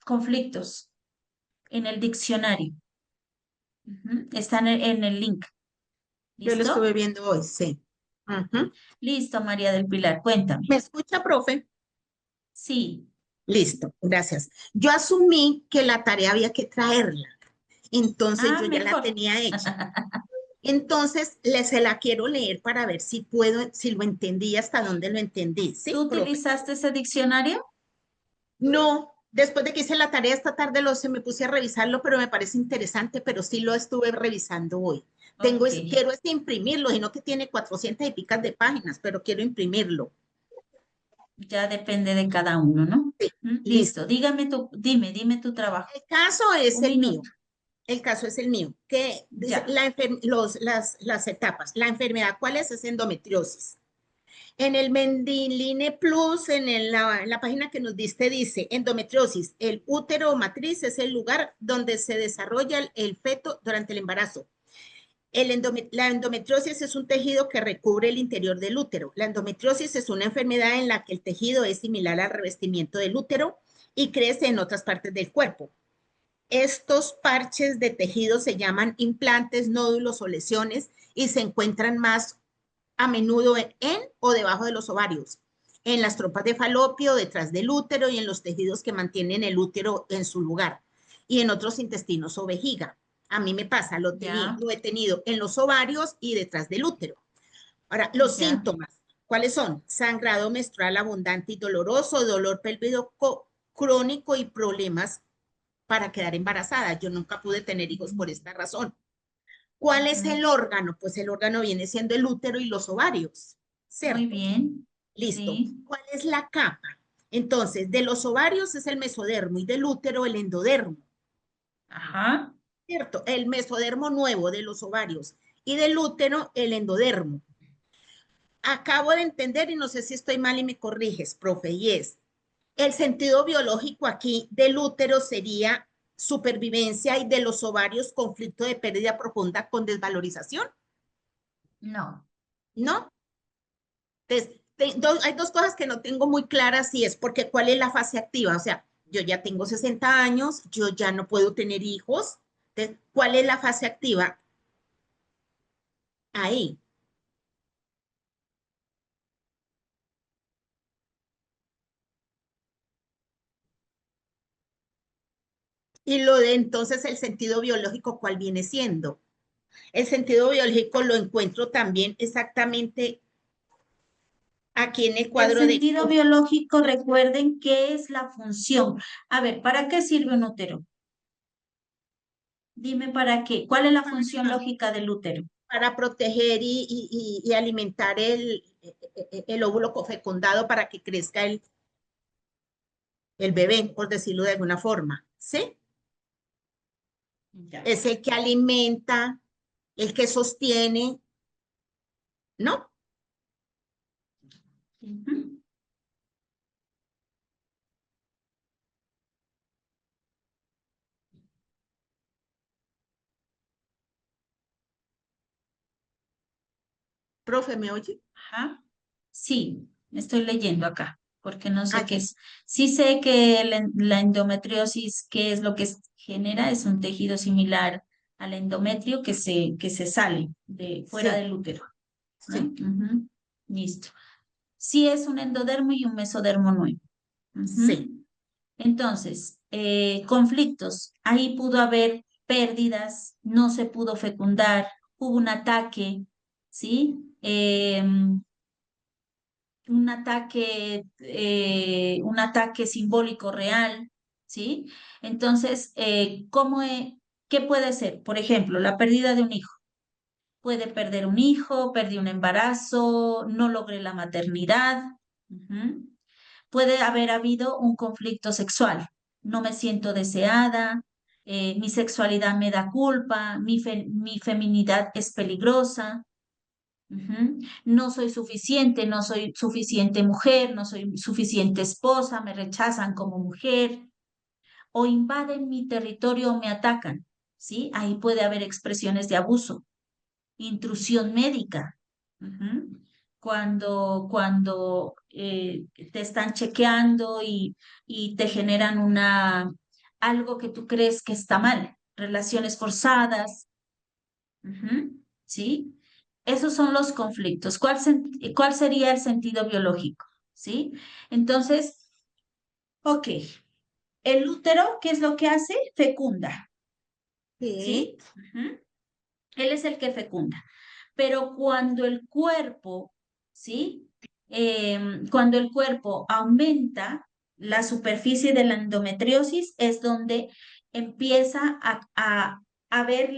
conflictos en el diccionario. Están en el link. Yo lo estuve ¿Listo? viendo hoy, sí. Ujú. Listo, María del Pilar, cuéntame. ¿Me escucha, profe? Sí. Listo, gracias. Yo asumí que la tarea había que traerla, entonces Ah, yo ya la mejor. tenía hecha. Entonces, se la quiero leer para ver si puedo, si lo entendí, hasta dónde lo entendí. ¿Tú ¿Sí, profe? utilizaste ese diccionario? No, después de que hice la tarea esta tarde, se me puse a revisarlo, pero me parece interesante, pero sí lo estuve revisando hoy. Ok, Quiero imprimirlo, y no que tiene 400 y picas de páginas, pero quiero imprimirlo. ya depende de cada uno, ¿no? Sí, Listo, listo. dime tu trabajo. El caso es Un el mío. minuto. El caso es el mío, que dice Ya. las etapas. La enfermedad, ¿cuál es? Es endometriosis. En el Mendiline Plus, en la página que nos diste, dice endometriosis. El útero o matriz es el lugar donde se desarrolla el feto durante el embarazo. La endometriosis es un tejido que recubre el interior del útero. La endometriosis es una enfermedad en la que el tejido es similar al revestimiento del útero y crece en otras partes del cuerpo. Estos parches de tejido se llaman implantes, nódulos o lesiones y se encuentran más a menudo en o debajo de los ovarios, en las trompas de falopio, detrás del útero y en los tejidos que mantienen el útero en su lugar y en otros intestinos o vejiga. A mí me pasa, Ya, lo he tenido en los ovarios y detrás del útero. Ahora, los ya. síntomas, ¿cuáles son? Sangrado menstrual abundante y doloroso, dolor pélvico crónico y problemas para quedar embarazada. Yo nunca pude tener hijos por esta razón. ¿Cuál es Ujú. el órgano? Pues el órgano viene siendo el útero y los ovarios, Muy ¿cierto? bien. Listo. Sí. ¿Cuál es la capa? Entonces, de los ovarios es el mesodermo y del útero el endodermo, Ajá. ¿cierto? El mesodermo nuevo de los ovarios y del útero el endodermo. Acabo de entender y no sé si estoy mal y me corriges, profe, y es, el sentido biológico aquí del útero sería supervivencia y de los ovarios conflicto de pérdida profunda con desvalorización, No. ¿no? Entonces, hay dos cosas que no tengo muy claras y es porque cuál es la fase activa. O sea, yo ya tengo 60 años, yo ya no puedo tener hijos. Entonces, ¿cuál es la fase activa ahí? Y lo de entonces el sentido biológico, ¿cuál viene siendo? El sentido biológico lo encuentro también exactamente aquí en el El cuadro de... sentido biológico, recuerden qué es la función. A ver, ¿para qué sirve un útero? Dime para qué. ¿Cuál es la función lógica del útero? Para proteger y alimentar el óvulo fecundado para que crezca el bebé, por decirlo de alguna forma, ¿sí? Ya. Es el que alimenta, el que sostiene, ¿no? Ujú. Profe, ¿me oye? Ajá. Sí, estoy leyendo acá, porque no sé Ah, qué ya. es. Sí sé que la endometriosis, qué es lo que genera, es un tejido similar al endometrio que se sale de fuera Sí, del útero, ¿no? sí, Ujú. Listo. Sí es un endodermo y un mesodermo nuevo. sí. Ujú. Entonces, conflictos. Ahí pudo haber pérdidas, no se pudo fecundar, hubo ¿sí? Un ataque simbólico real, ¿sí? Entonces, ¿qué puede ser? Por ejemplo, la pérdida de un hijo. Puede perder un hijo, perder un embarazo, no logré la maternidad. Ujú. Puede haber habido un conflicto sexual. No me siento deseada, mi sexualidad me da culpa, mi feminidad es peligrosa. No soy suficiente, no soy suficiente mujer, no soy suficiente esposa, me rechazan como mujer o invaden mi territorio o me atacan, ¿sí? Ahí puede haber expresiones de abuso, intrusión médica. Cuando te están chequeando y te generan algo que tú crees que está mal, relaciones forzadas, ¿sí? Esos son los conflictos. ¿Cuál sería el sentido biológico? ¿Sí? Entonces, ok, el útero, ¿qué es lo que hace? Fecunda, Sí. ¿sí? Él es el que fecunda. Pero cuando el cuerpo, ¿sí? Cuando el cuerpo aumenta la superficie de la endometriosis, es donde empieza a ver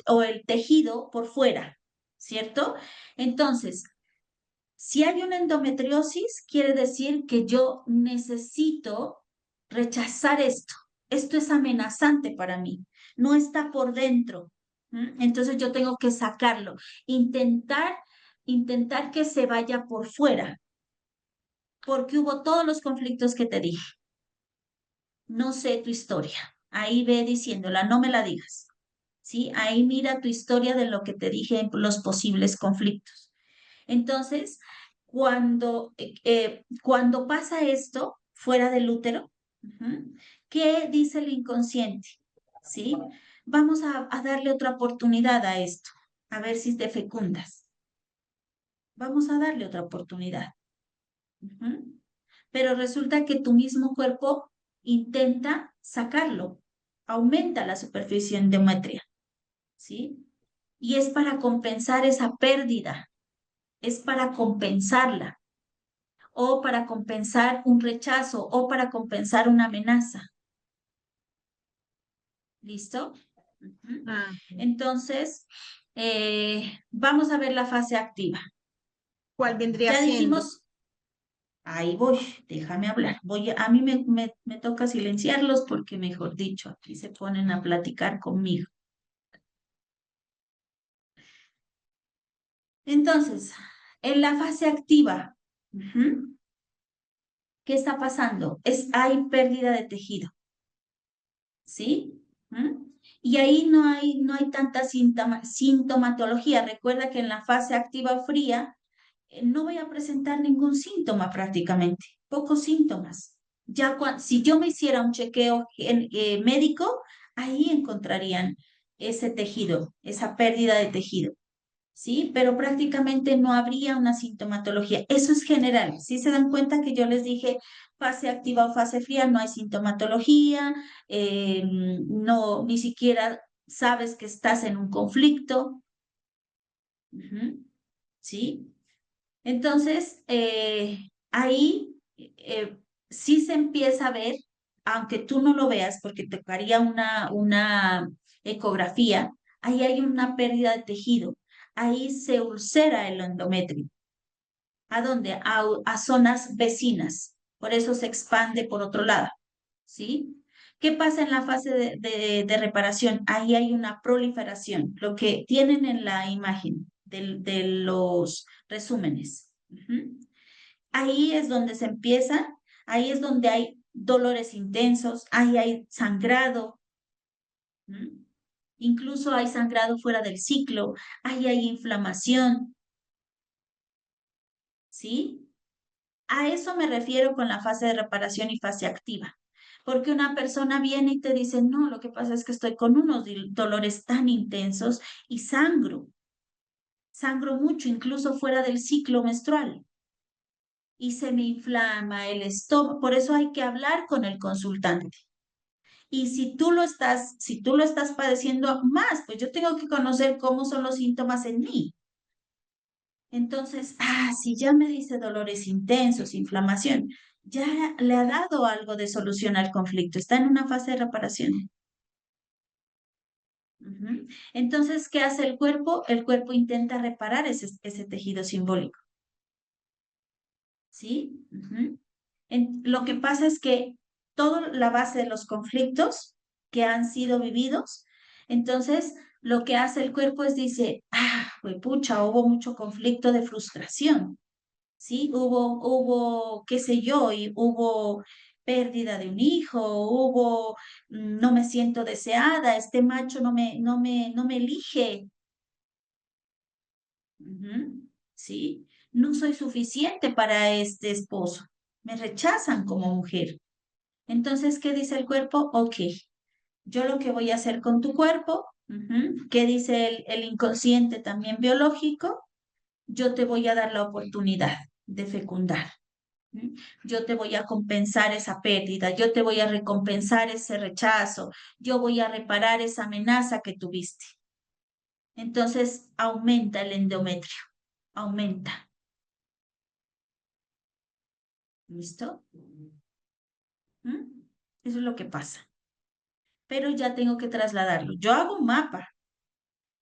o el tejido por fuera, ¿cierto? Entonces, si hay una endometriosis, quiere decir que yo necesito rechazar esto. Esto es amenazante para mí, no está por dentro. Entonces yo tengo que sacarlo, intentar, intentar que se vaya por fuera, porque hubo todos los conflictos que te dije. No sé tu historia. Ahí ve diciéndola, no me la digas. ¿Sí? Ahí mira tu historia de lo que te dije en los posibles conflictos. Entonces, cuando pasa esto fuera del útero, ¿qué dice el inconsciente? ¿Sí? Vamos a darle otra oportunidad a esto, a ver si te fecundas. Vamos a darle otra oportunidad. Pero resulta que tu mismo cuerpo intenta sacarlo, aumenta la superficie endometria, ¿sí? Y es para compensar esa pérdida, es para compensarla, o para compensar un rechazo, o para compensar una amenaza. ¿Listo? Ah, Entonces, vamos a ver la fase activa. ¿cuál vendría Ya siendo? dijimos, ahí voy, déjame hablar. A mí me toca silenciarlos porque, mejor dicho, aquí se ponen a platicar conmigo. Entonces, en la fase activa, ¿qué está pasando? Hay pérdida de tejido, ¿sí? Y ahí no hay tanta sintomatología. Recuerda que en la fase activa fría no voy a presentar ningún síntoma prácticamente, pocos síntomas. Ya si yo me hiciera un chequeo médico, ahí encontrarían ese tejido, esa pérdida de tejido. ¿Sí? Pero prácticamente no habría una sintomatología. Eso es general. Si se dan cuenta que yo les dije fase activa o fase fría, no hay sintomatología, no, ni siquiera sabes que estás en un conflicto. ¿Sí? Entonces, ahí sí se empieza a ver, aunque tú no lo veas, porque te tocaría una ecografía, ahí hay una pérdida de tejido, ahí se ulcera el endometrio. ¿A dónde? A zonas vecinas, por eso se expande por otro lado, ¿sí? ¿Qué pasa en la fase de reparación? Ahí hay una proliferación, lo que tienen en la imagen de los resúmenes. Ahí es donde se empieza, ahí es donde hay dolores intensos, ahí hay sangrado, incluso hay sangrado fuera del ciclo, ahí hay inflamación, ¿sí? A eso me refiero con la fase de reparación y fase activa. Porque una persona viene y te dice, no, lo que pasa es que estoy con unos dolores tan intensos y sangro mucho, incluso fuera del ciclo menstrual. Y se me inflama el estómago, por eso hay que hablar con el consultante. Y si tú lo estás padeciendo más, pues yo tengo que conocer cómo son los síntomas en mí. Entonces, si ya me dice dolores intensos, inflamación, ya le ha dado algo de solución al conflicto, está en una fase de reparación. Entonces, ¿qué hace el cuerpo? El cuerpo intenta reparar ese tejido simbólico. ¿Sí? Lo que pasa es que toda la base de los conflictos que han sido vividos. Entonces, lo que hace el cuerpo es dice, pucha, hubo mucho conflicto de frustración, ¿sí? Qué sé yo, y hubo pérdida de un hijo, no me siento deseada, este macho no me elige, ujú, ¿sí? No soy suficiente para este esposo, me rechazan como mujer. Entonces, ¿qué dice el cuerpo? Ok, yo lo que voy a hacer con tu cuerpo, ¿qué dice el inconsciente también biológico? Yo te voy a dar la oportunidad de fecundar. ¿Mm? Yo te voy a compensar esa pérdida, yo te voy a recompensar ese rechazo, yo voy a reparar esa amenaza que tuviste. Entonces aumenta el endometrio, aumenta. ¿Listo? ¿Mm? Eso es lo que pasa. Pero ya tengo que trasladarlo. Yo hago un mapa,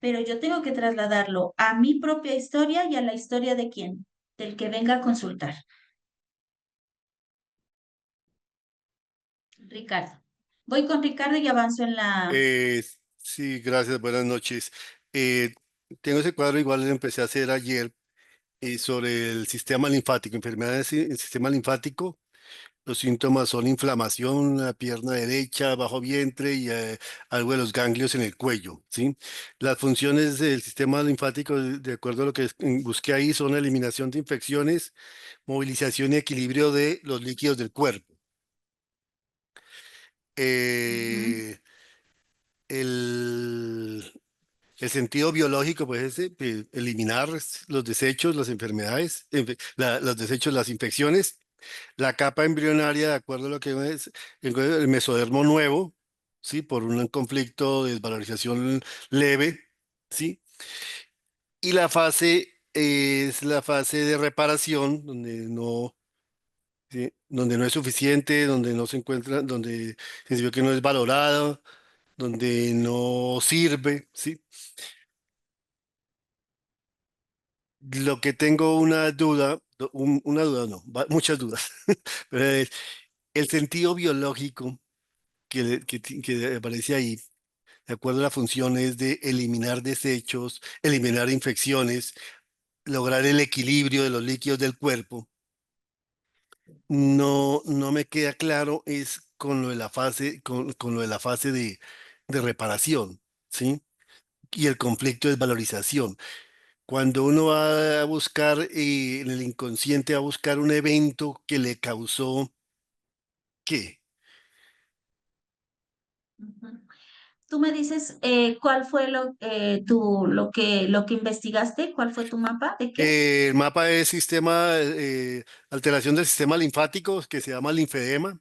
pero yo tengo que trasladarlo a mi propia historia y a la historia de quién, del que venga a consultar. Ricardo. Voy con Ricardo y avanzo en la... Eh, sí, gracias, buenas noches. Eh, Tengo ese cuadro, igual lo empecé a hacer ayer, sobre el sistema linfático, enfermedades en el sistema linfático. Los síntomas son inflamación en la pierna derecha, bajo vientre y algo de los ganglios en el cuello, ¿sí? Las funciones del sistema linfático, de acuerdo a lo que busqué ahí, son eliminación de infecciones, movilización y equilibrio de los líquidos del cuerpo. Ujú, Eh, el, El sentido biológico, pues, es eliminar los desechos, las enfermedades, los desechos, las infecciones. La capa embrionaria, de acuerdo a lo que es el mesodermo nuevo, ¿sí? Por un conflicto de desvalorización leve, ¿sí? Y la fase es la fase de reparación, ¿sí? Donde no es suficiente, donde no se encuentra, donde se vio que no es valorado, donde no sirve, ¿sí? Lo que tengo una duda, una duda no, muchas dudas, pero es el sentido biológico que aparece ahí, de acuerdo a la función, es de eliminar desechos, eliminar infecciones, lograr el equilibrio de los líquidos del cuerpo. No me queda claro es con lo de la fase, con lo de la fase de reparación, ¿sí? Y el conflicto de desvalorización. Cuando uno va a buscar en el inconsciente, va a buscar un evento que le causó, ¿qué? ujú. Tú me dices cuál fue lo que investigaste, cuál fue tu mapa, ¿de qué? El mapa es sistema, alteración del sistema linfático, que se llama linfedema,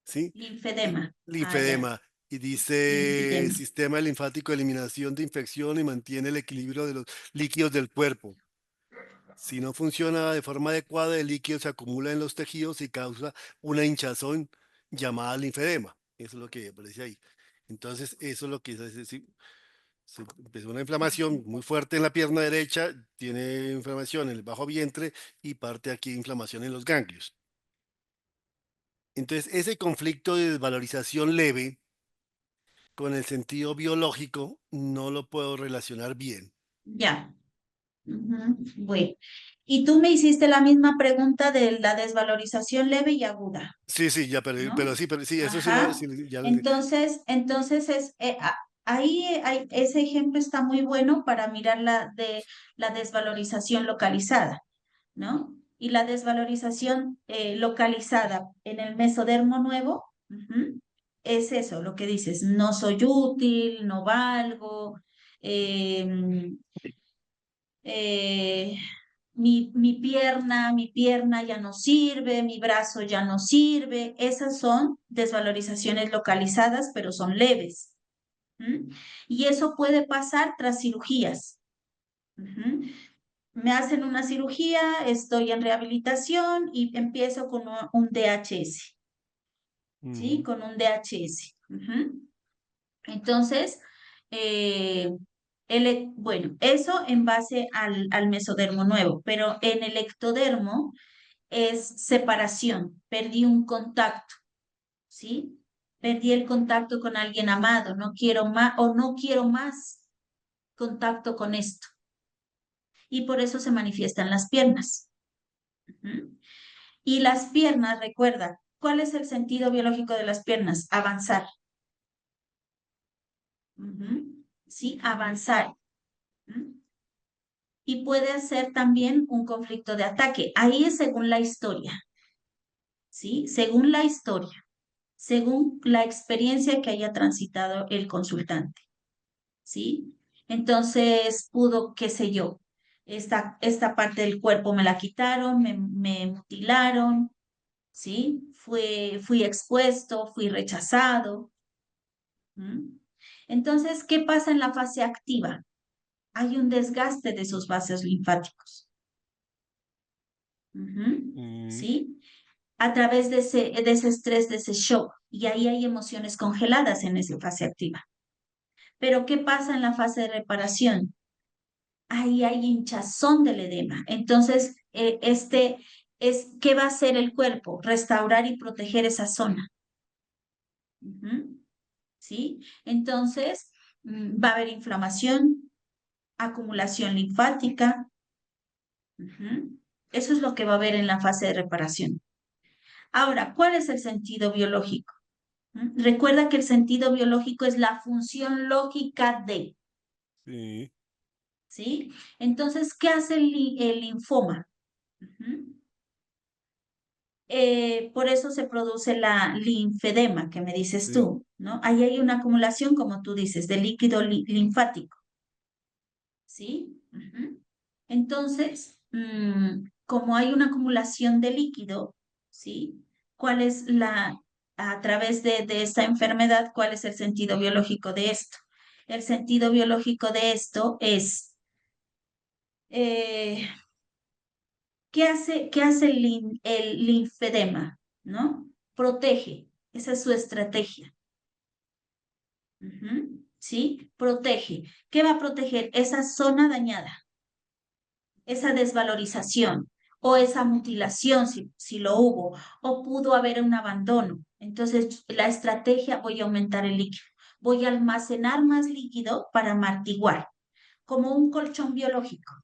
¿sí? Y Linfedema. Ah, ya, linfedema. Y dice linfedema. sistema linfático, eliminación de infección y mantiene el equilibrio de los líquidos del cuerpo. Si no funciona de forma adecuada, el líquido se acumula en los tejidos y causa una hinchazón llamada linfedema. Eso es lo que aparece ahí. Entonces, eso es lo que es decir, se empezó una inflamación muy fuerte en la pierna derecha, tiene inflamación en el bajo vientre y parte aquí de inflamación en los ganglios. Entonces, ese conflicto de desvalorización leve con el sentido biológico no lo puedo relacionar bien. Ya. Ujú, bueno. Y tú me hiciste la misma pregunta de la desvalorización leve y aguda, Sí, sí, ya, ¿no? pero sí, eso sí, Ajá. sí, ya Entonces ahí ese ejemplo está muy bueno para mirar la desvalorización localizada, ¿no? Y la desvalorización localizada en el mesodermo nuevo, es eso, lo que dices, no soy útil, no valgo, em, eh, mi pierna ya no sirve, mi brazo ya no sirve. Esas son desvalorizaciones localizadas, pero son leves. ¿Mm? Y eso puede pasar tras cirugías. Ujú. Me hacen una cirugía, estoy en rehabilitación y empiezo con un DHS, ¿sí? Ujú, Con un DHS. Ujú. Entonces, eh, bueno, eso en base al mesodermo nuevo, pero en el ectodermo es separación, perdí un contacto, ¿sí? Perdí el contacto con alguien amado, no quiero más o no quiero más contacto con esto. Y por eso se manifiestan las piernas. Ujú. Y las piernas, recuerda, ¿cuál es el sentido biológico de las piernas? Avanzar. Ujú. ¿Sí? Avanzar. Ujú. Y puede ser también un conflicto de ataque. Ahí es según la historia. ¿Sí? Según la historia, según la experiencia que haya transitado el consultante. ¿Sí? Entonces pudo, qué sé yo, esta parte del cuerpo me la quitaron, me mutilaron, ¿sí? Fui expuesto, fui rechazado. ¿Mm? Entonces, ¿qué pasa en la fase activa? Hay un desgaste de sus vasos linfáticos. Ujú. Mm, ¿Sí? A través de ese estrés, de ese shock. Y ahí hay emociones congeladas en esa fase activa. Pero ¿qué pasa en la fase de reparación? Ahí hay hinchazón del edema. Entonces, ¿qué va a hacer el cuerpo? Restaurar y proteger esa zona. Ujú. ¿Sí? Entonces, va a haber inflamación, acumulación linfática. Ujú. Eso es lo que va a haber en la fase de reparación. Ahora, ¿cuál es el sentido biológico? Recuerda que el sentido biológico es la función lógica de, sí, ¿sí? Entonces, ¿qué hace el linfoma? Ujú. Por eso se produce la linfedema que me dices sí. tú, ¿no? Ahí hay una acumulación, como tú dices, de líquido linfático, ¿sí? Ujú. Entonces, como hay una acumulación de líquido, ¿sí? ¿Cuál es a través de esta enfermedad, cuál es el sentido biológico de esto? El sentido biológico de esto es, eh, ¿qué hace el linfedema? ¿No? Protege, esa es su estrategia. Ujú. ¿Sí? Protege. ¿Qué va a proteger? Esa zona dañada, esa desvalorización o esa mutilación, si lo hubo, o pudo haber un abandono. Entonces, la estrategia, voy a aumentar el líquido, voy a almacenar más líquido para amortiguar, como un colchón biológico.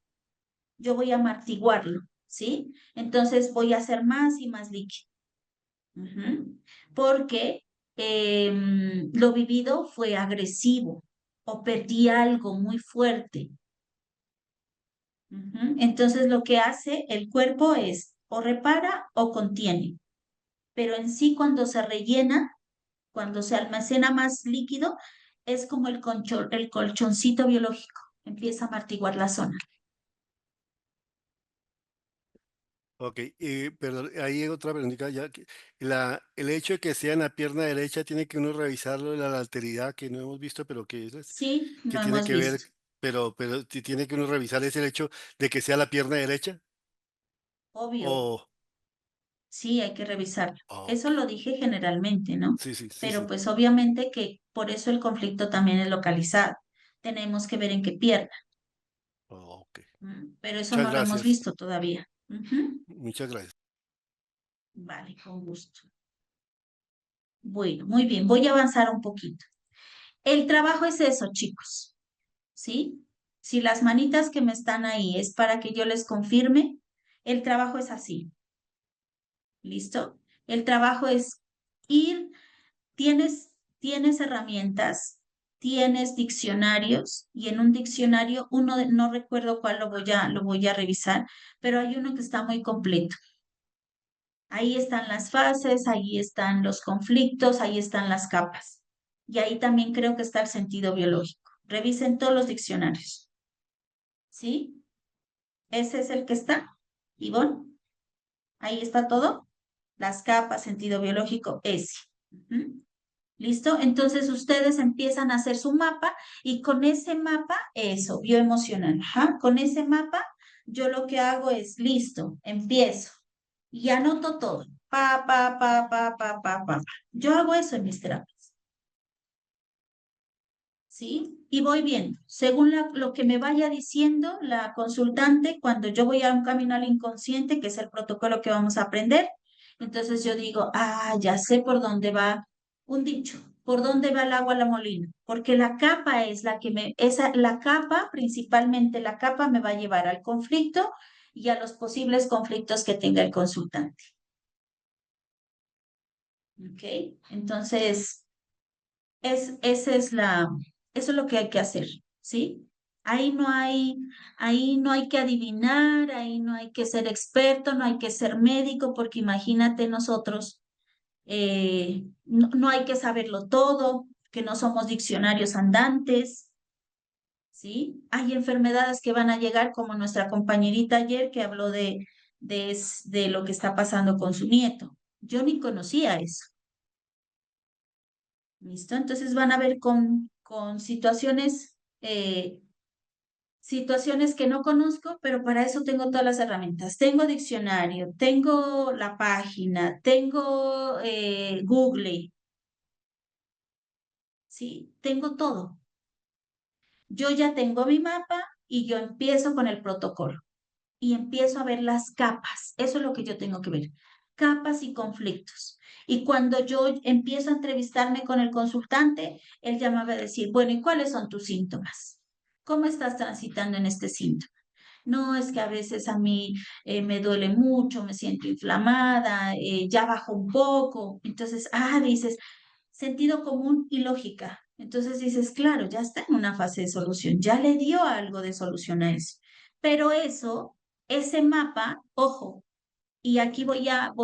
Yo voy a amortiguarlo, ¿sí? Entonces, voy a hacer más y más líquido. Ujú. Porque lo vivido fue agresivo o perdí algo muy fuerte. Ujú. Entonces lo que hace el cuerpo es o repara o contiene, pero en sí cuando se rellena, cuando se almacena más líquido, es como el colchoncito biológico, empieza a amortiguar la zona. Ok, pero ahí hay otra pregunta ya. El hecho de que sea en la pierna derecha, tiene que uno revisarlo de la alteridad que no hemos visto, pero Sí, que no tiene hemos que ver, visto. pero si tiene que uno revisar es el hecho de que sea la pierna derecha. Obvio, O, sí, hay que revisarlo. Eso ok, lo dije generalmente, ¿no? sí, sí, sí, Pero sí. pues obviamente que por eso el conflicto también es localizado. Tenemos que ver en qué pierna. Ok. Pero eso Muchas no lo hemos gracias. visto todavía. Ujú. Muchas gracias. Vale, con gusto. Bueno, muy bien, voy a avanzar un poquito. El trabajo es eso, chicos, ¿sí? Si las manitas que me están ahí es para que yo les confirme, el trabajo es así, ¿listo? El trabajo es ir, tienes herramientas, tienes diccionarios y en un diccionario, no recuerdo cuál lo voy a revisar, pero hay uno que está muy completo. Ahí están las fases, ahí están los conflictos, ahí están las capas. Y ahí también creo que está el sentido biológico. Revisen todos los diccionarios. ¿Sí? Ese es el que está. Ivonne, ahí está todo. Las capas, sentido biológico, ese. Ujú. ¿Listo? Entonces ustedes empiezan a hacer su mapa y con ese mapa, eso, bioemocional. Ajá. Con ese mapa, yo lo que hago es, listo, empiezo y anoto todo. Pa, pa, pa, pa, pa, pa, pa. Yo hago eso en mis terapias. ¿Sí? Y voy viendo, según lo que me vaya diciendo la consultante, cuando yo voy a un camino al inconsciente, que es el protocolo que vamos a aprender, entonces yo digo, ya sé por dónde va un dicho, ¿por dónde va el agua a la molina? Porque la capa es la que la capa, principalmente la capa me va a llevar al conflicto y a los posibles conflictos que tenga el consultante. ¿Ok? Entonces, esa es eso es lo que hay que hacer, ¿sí? Ahí no hay que adivinar, ahí no hay que ser experto, no hay que ser médico, porque imagínate nosotros, no hay que saberlo todo, que no somos diccionarios andantes, ¿sí? Hay enfermedades que van a llegar, como nuestra compañerita ayer que habló de lo que está pasando con su nieto. Yo ni conocía eso. ¿Listo? Entonces van a ver con situaciones que no conozco, pero para eso tengo todas las herramientas. Tengo diccionario, tengo la página, tengo Google, ¿sí? Tengo todo. Yo ya tengo mi mapa y yo empiezo con el protocolo y empiezo a ver las capas. Eso es lo que yo tengo que ver. Capas y conflictos. Y cuando yo empiezo a entrevistarme con el consultante, él ya me va a decir, bueno, ¿y cuáles son tus síntomas? ¿Cómo estás transitando en este síntoma? No, es que a veces a mí me duele mucho, me siento inflamada, ya bajo un poco. Entonces, dices, sentido común y lógica. Entonces dices, claro, ya está en una fase de solución, ya le dio algo de solución a eso. Pero ese mapa, ojo, y aquí voy a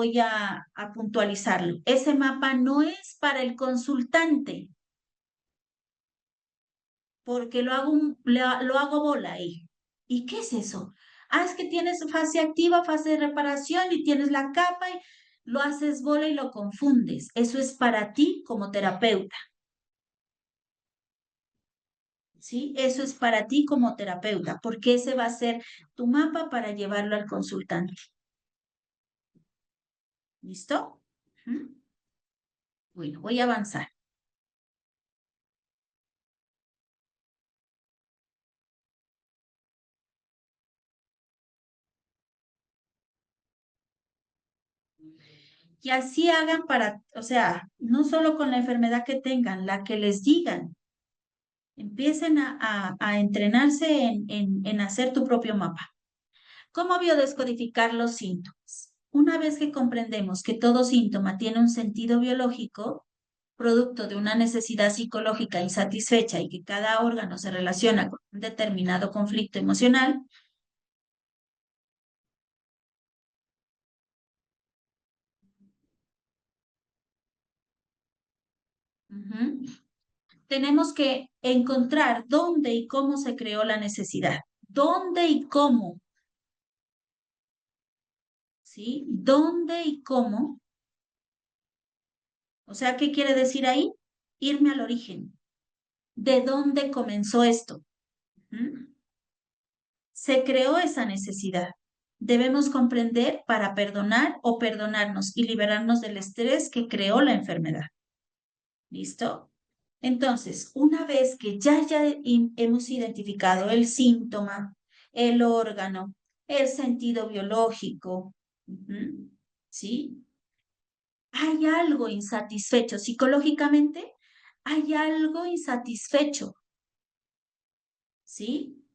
puntualizarlo, ese mapa no es para el consultante, porque lo hago bola ahí. ¿Y qué es eso? Es que tienes fase activa, fase de reparación y tienes la capa y lo haces bola y lo confundes. Eso es para ti como terapeuta. ¿Sí? Eso es para ti como terapeuta, porque ese va a ser tu mapa para llevarlo al consultante. ¿Listo? Ujú. Bueno, voy a avanzar. Y así hagan o sea, no solo con la enfermedad que tengan, la que les digan. Empiecen a entrenarse en hacer tu propio mapa. ¿Cómo biodescodificar los síntomas? Una vez que comprendemos que todo síntoma tiene un sentido biológico, producto de una necesidad psicológica insatisfecha y que cada órgano se relaciona con un determinado conflicto emocional, tenemos que encontrar dónde y cómo se creó la necesidad. ¿Dónde y cómo? ¿Sí? ¿Dónde y cómo? O sea, ¿qué quiere decir ahí? Irme al origen. ¿De dónde comenzó esto? Se creó esa necesidad. Debemos comprender para perdonar o perdonarnos y liberarnos del estrés que creó la enfermedad. ¿Listo? Entonces, una vez que ya hemos identificado el síntoma, el órgano, el sentido biológico, ¿sí? Hay algo insatisfecho psicológicamente, hay algo insatisfecho, ¿sí?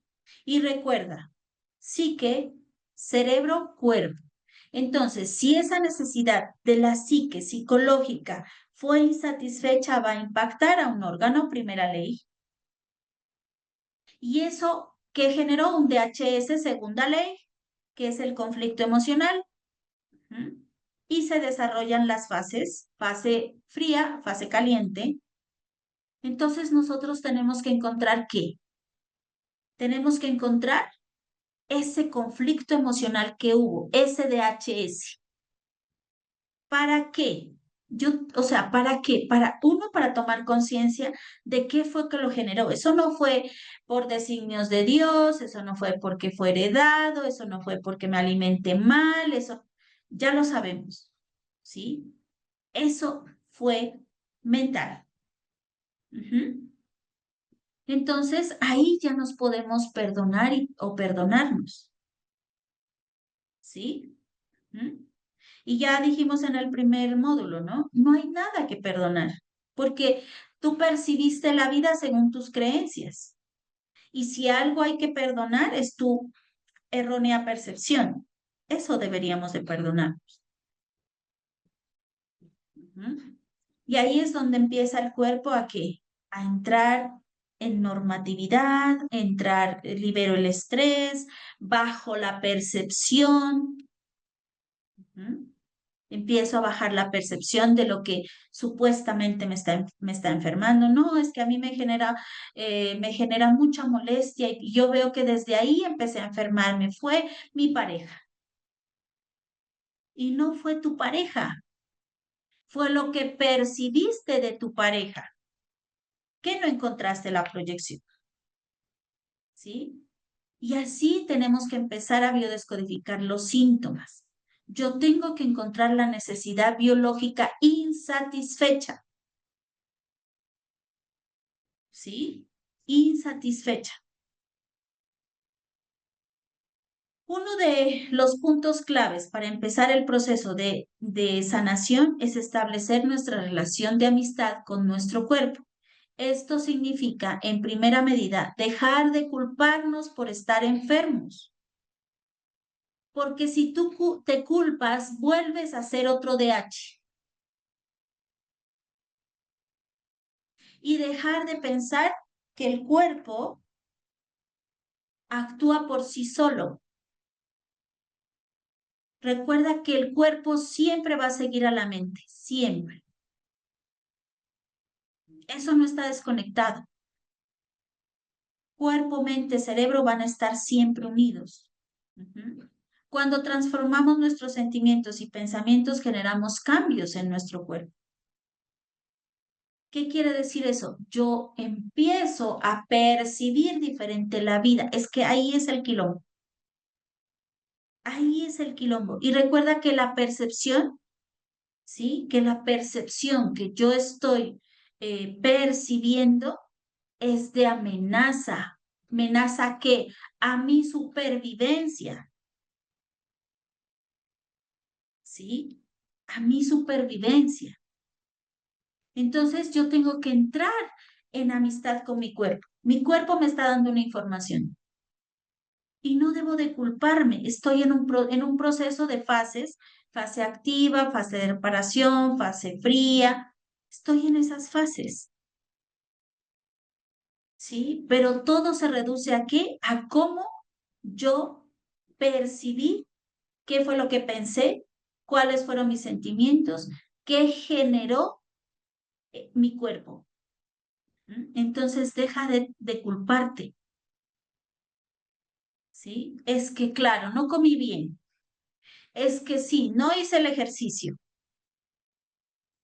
Y recuerda, psique, cerebro, cuerpo. Entonces, si esa necesidad de la psique psicológica fue insatisfecha, va a impactar a un órgano, primera ley. Y eso que generó un DHS, segunda ley, que es el conflicto emocional. Y se desarrollan las fases, fase fría, fase caliente. Entonces nosotros tenemos que encontrar ¿qué? Tenemos que encontrar ese conflicto emocional que hubo, ese DHS. ¿Para qué? O sea, ¿para qué? Para tomar conciencia de qué fue que lo generó. Eso no fue por designios de Dios, eso no fue porque fue heredado, eso no fue porque me alimenté mal, eso ya lo sabemos, ¿sí? Eso fue mental. Entonces, ahí ya nos podemos perdonar o perdonarnos, ¿sí? Y ya dijimos en el primer módulo, ¿no? No hay nada que perdonar. porque tú percibiste la vida según tus creencias. Y si algo hay que perdonar es tu errónea percepción. Eso deberíamos de perdonar. Y ahí es donde empieza el cuerpo a qué? A entrar en normatividad, libero el estrés, bajo la percepción. Empiezo a bajar la percepción de lo que supuestamente me está enfermando. No, es que a mí me genera mucha molestia y yo veo que desde ahí empecé a enfermarme. Fue mi pareja. Y no fue tu pareja. Fue lo que percibiste de tu pareja, que no encontraste la proyección. ¿Sí? Y así tenemos que empezar a biodescodificar los síntomas. Yo tengo que encontrar la necesidad biológica insatisfecha. ¿Sí? Insatisfecha. Uno de los puntos claves para empezar el proceso de sanación es establecer nuestra relación de amistad con nuestro cuerpo. Esto significa, en primera medida, dejar de culparnos por estar enfermos. Porque si tú te culpas, vuelves a ser otro DH. Y dejar de pensar que el cuerpo actúa por sí solo. Recuerda que el cuerpo siempre va a seguir a la mente, siempre. Eso no está desconectado. Cuerpo, mente, cerebro van a estar siempre unidos. Cuando transformamos nuestros sentimientos y pensamientos, generamos cambios en nuestro cuerpo. ¿Qué quiere decir eso? Yo empiezo a percibir diferente la vida. Es que ahí es el quilombo. Ahí es el quilombo. Y recuerda que la percepción, ¿sí? Que la percepción que yo estoy percibiendo es de amenaza. ¿Amenaza a qué? A mi supervivencia. ¿Sí? A mi supervivencia. Entonces yo tengo que entrar en amistad con mi cuerpo. Mi cuerpo me está dando una información. Y no debo de culparme. Estoy en un proceso de fases, fase activa, fase de reparación, fase fría. Estoy en esas fases. ¿Sí? Pero todo se reduce a qué? A cómo yo percibí, qué fue lo que pensé, cuáles fueron mis sentimientos, qué generó mi cuerpo. Entonces deja de culparte. ¿Sí? Es que, claro, no comí bien. Es que sí, no hice el ejercicio.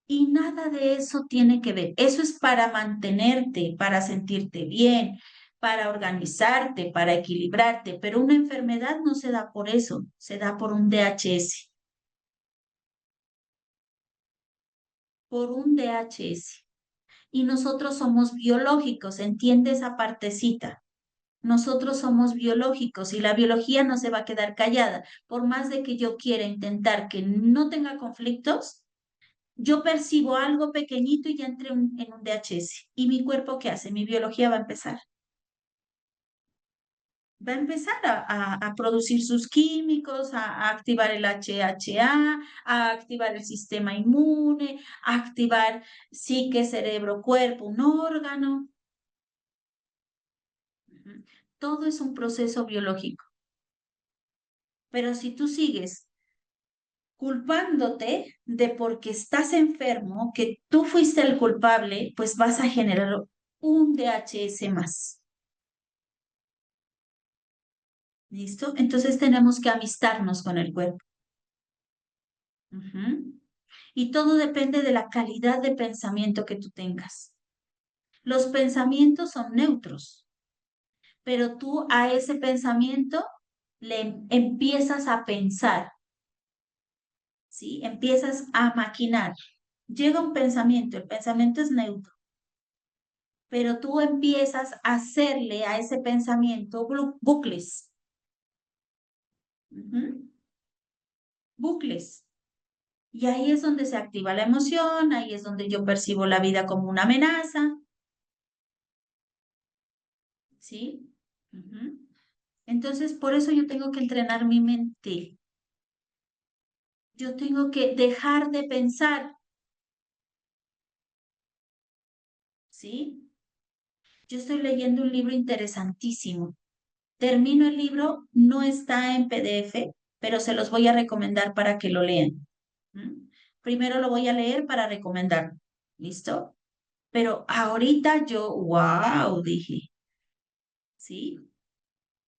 Y nada de eso tiene que ver. Eso es para mantenerte, para sentirte bien, para organizarte, para equilibrarte. Pero una enfermedad no se da por eso, se da por un DHS. Por un DHS. Y nosotros somos biológicos, entiende esa partecita. Nosotros somos biológicos y la biología no se va a quedar callada. Por más de que yo quiera intentar que no tenga conflictos, yo percibo algo pequeñito y ya entré en un DHS. ¿Y mi cuerpo qué hace? Mi biología va a empezar. Va a empezar a producir sus químicos, a activar el HHA, a activar el sistema inmune, a activar psique, cerebro, cuerpo, un órgano. Todo es un proceso biológico. Pero si tú sigues culpándote de porque estás enfermo, que tú fuiste el culpable, pues vas a generar un DHS más. ¿Listo? Entonces tenemos que amistarnos con el cuerpo. Y todo depende de la calidad de pensamiento que tú tengas. Los pensamientos son neutros, pero tú a ese pensamiento le empiezas a pensar, ¿sí? Empiezas a maquinar. Llega un pensamiento, el pensamiento es neutro, pero tú empiezas a hacerle a ese pensamiento bucles. Bucles. Y ahí es donde se activa la emoción, ahí es donde yo percibo la vida como una amenaza, ¿sí? Ujú. Entonces, por eso yo tengo que entrenar mi mente. Yo tengo que dejar de pensar, ¿sí? Yo estoy leyendo un libro interesantísimo. Termino el libro, no está en PDF, pero se los voy a recomendar para que lo lean. ¿Mm? Primero lo voy a leer para recomendar. ¿Listo? Pero ahorita yo, wow, dije, ¿sí?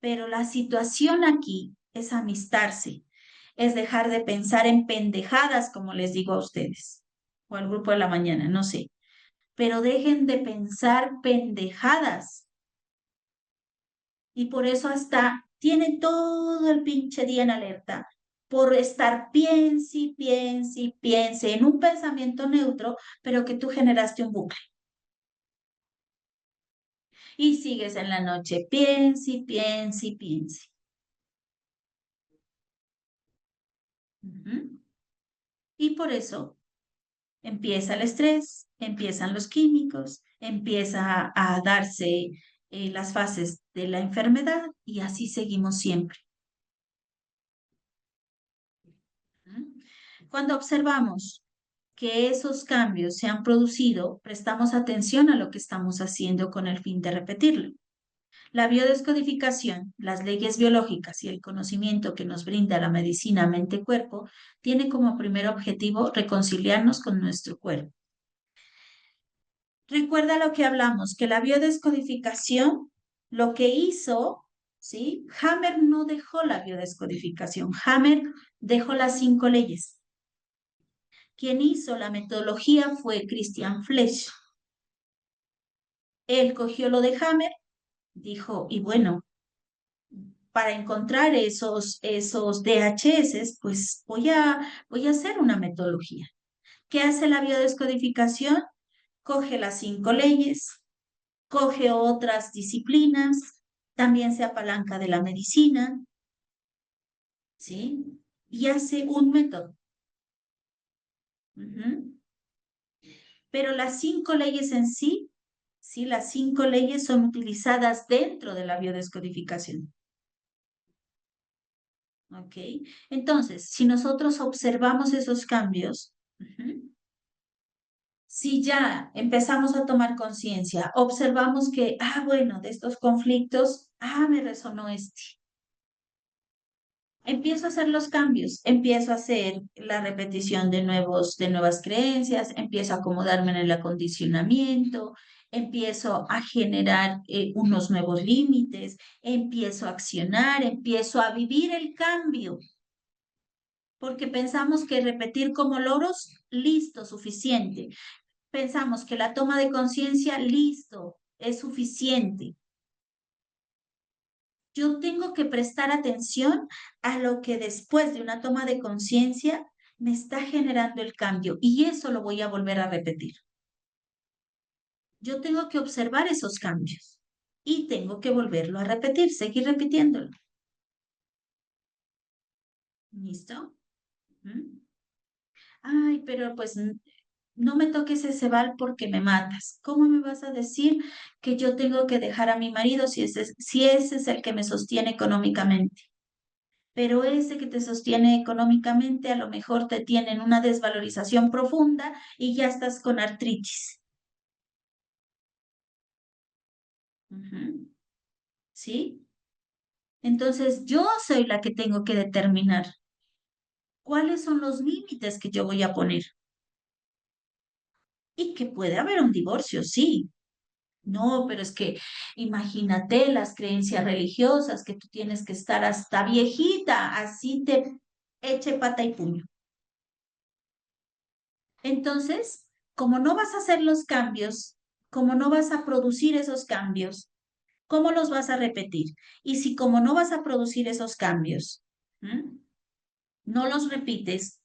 Pero la situación aquí es amistarse, es dejar de pensar en pendejadas, como les digo a ustedes, o al grupo de la mañana, no sé. Pero dejen de pensar pendejadas. Y por eso hasta tiene todo el pinche día en alerta, por estar piense y piense y piense en un pensamiento neutro, pero que tú generaste un bucle. Y sigues en la noche, piense y piense y piense. Ujú. Y por eso empieza el estrés, empiezan los químicos, empieza a darse las fases de la enfermedad y así seguimos siempre. ¿Mm? Cuando observamos que esos cambios se han producido, prestamos atención a lo que estamos haciendo con el fin de repetirlo. La biodescodificación, las leyes biológicas y el conocimiento que nos brinda la medicina mente-cuerpo tiene como primer objetivo reconciliarnos con nuestro cuerpo. Recuerda lo que hablamos, que la biodescodificación lo que hizo, ¿sí? Hammer no dejó la biodescodificación, Hammer dejó las 5 leyes. Quien hizo la metodología fue Christian Flesch. Él cogió lo de Hammer, dijo, y bueno, para encontrar esos DHS, pues voy a hacer una metodología. ¿Qué hace la biodescodificación? Coge las 5 leyes, coge otras disciplinas, también se apalanca de la medicina, ¿sí? Y hace un método. Pero las 5 leyes en sí, ¿sí? Las 5 leyes son utilizadas dentro de la biodescodificación. ¿Ok? Entonces, si nosotros observamos esos cambios, si ya empezamos a tomar conciencia, observamos que, bueno, de estos conflictos, me resonó este. Empiezo a hacer los cambios, empiezo a hacer la repetición de nuevas creencias, empiezo a acomodarme en el acondicionamiento, empiezo a generar unos nuevos límites, empiezo a accionar, empiezo a vivir el cambio, porque pensamos que repetir como loros, listo, suficiente. Pensamos que la toma de conciencia, listo, es suficiente. Yo tengo que prestar atención a lo que después de una toma de conciencia me está generando el cambio y eso lo voy a volver a repetir. Yo tengo que observar esos cambios y tengo que volverlo a repetir, seguir repitiéndolo. ¿Listo? Ay, pero pues no me toques ese bal porque me matas. ¿Cómo me vas a decir que yo tengo que dejar a mi marido si ese es el que me sostiene económicamente? Pero ese que te sostiene económicamente a lo mejor te tiene en una desvalorización profunda y ya estás con artritis. ¿Sí? Entonces yo soy la que tengo que determinar cuáles son los límites que yo voy a poner. Y que puede haber un divorcio, sí. No, pero es que imagínate las creencias religiosas que tú tienes que estar hasta viejita, así te eche pata y puño. Entonces, como no vas a hacer los cambios, como no vas a producir esos cambios, ¿cómo los vas a repetir? Y si como no vas a producir esos cambios, no los repites,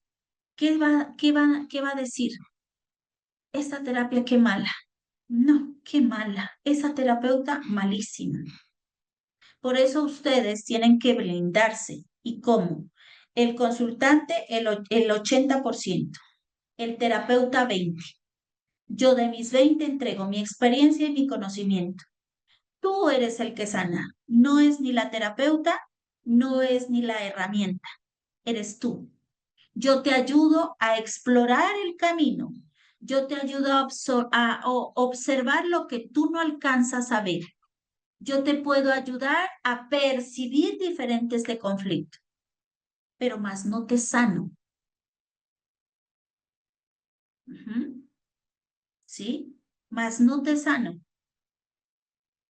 ¿qué va a decir? Esta terapia qué mala. No, qué mala. Esa terapeuta malísima. Por eso ustedes tienen que blindarse. ¿Y cómo? el consultante el 80%, el terapeuta 20%. Yo de mis 20 entrego mi experiencia y mi conocimiento. Tú eres el que sana, no es ni la terapeuta, no es ni la herramienta, eres tú. Yo te ayudo a explorar el camino, yo te ayudo a observar lo que tú no alcanzas a ver. Yo te puedo ayudar a percibir diferentes de conflicto, pero más no te sano. ¿Sí? Más no te sano.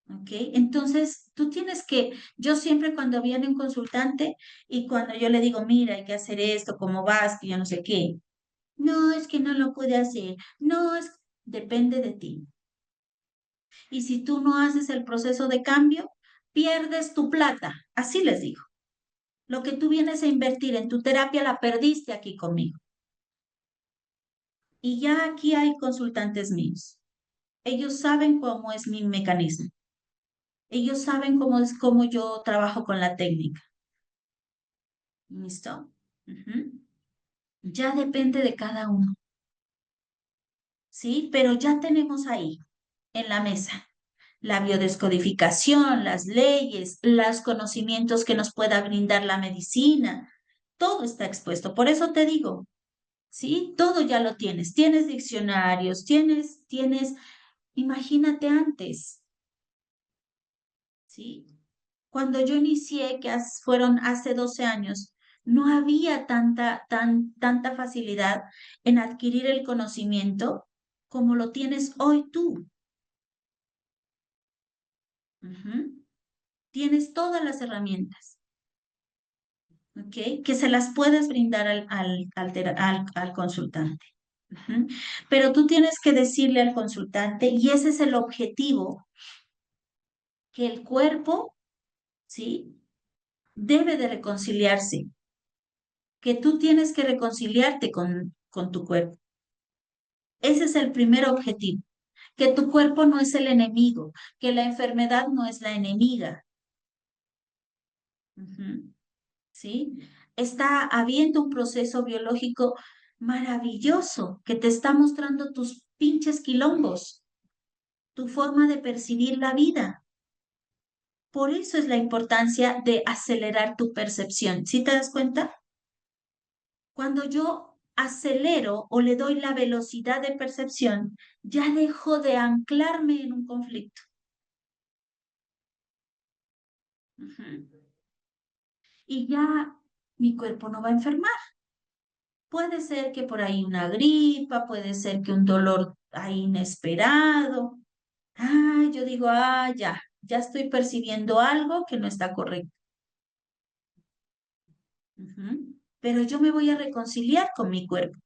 ¿Ok? Entonces, tú tienes que, yo siempre cuando viene un consultante y cuando yo le digo, mira, hay que hacer esto, ¿cómo vas? Que yo no sé qué. No, es que no lo pude hacer. No, depende de ti. Y si tú no haces el proceso de cambio, pierdes tu plata. Así les digo. Lo que tú vienes a invertir en tu terapia la perdiste aquí conmigo. Y ya aquí hay consultantes míos. Ellos saben cómo es mi mecanismo. Ellos saben cómo yo trabajo con la técnica. ¿Listo? Ya depende de cada uno. ¿Sí? Pero ya tenemos ahí, en la mesa, la biodescodificación, las leyes, los conocimientos que nos pueda brindar la medicina. Todo está expuesto. Por eso te digo, ¿sí? Todo ya lo tienes. Tienes diccionarios, imagínate antes, ¿sí? Cuando yo inicié, que fueron hace 12 años, no había tanta facilidad en adquirir el conocimiento como lo tienes hoy tú. Tienes todas las herramientas, ¿ok? Que se las puedes brindar al consultante. Pero tú tienes que decirle al consultante, y ese es el objetivo, que el cuerpo, ¿sí? Debe de reconciliarse, que tú tienes que reconciliarte con tu cuerpo. Ese es el primer objetivo, que tu cuerpo no es el enemigo, que la enfermedad no es la enemiga. ¿Sí? Está habiendo un proceso biológico maravilloso que te está mostrando tus pinches quilombos, tu forma de percibir la vida. Por eso es la importancia de acelerar tu percepción. ¿Sí te das cuenta? Cuando yo acelero o le doy la velocidad de percepción, ya dejo de anclarme en un conflicto. Y ya mi cuerpo no va a enfermar. Puede ser que por ahí una gripa, puede ser que un dolor ahí inesperado. Yo digo, ya estoy percibiendo algo que no está correcto. Pero yo me voy a reconciliar con mi cuerpo.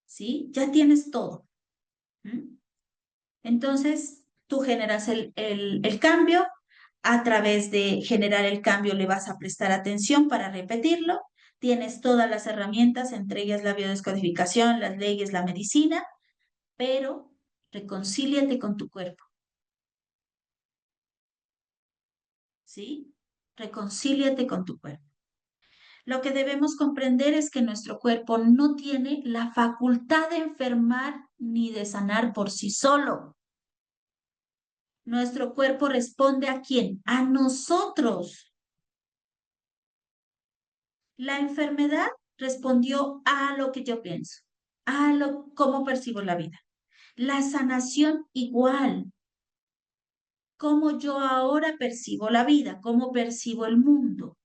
¿Sí? Ya tienes todo. Entonces, tú generas el cambio. A través de generar el cambio le vas a prestar atención para repetirlo. Tienes todas las herramientas, entre ellas la biodescodificación, las leyes, la medicina, pero reconcíliate con tu cuerpo. ¿Sí? Reconcíliate con tu cuerpo. Lo que debemos comprender es que nuestro cuerpo no tiene la facultad de enfermar ni de sanar por sí solo. Nuestro cuerpo responde ¿a quién? A nosotros. La enfermedad respondió a lo que yo pienso, cómo percibo la vida. La sanación igual, cómo yo ahora percibo la vida, cómo percibo el mundo.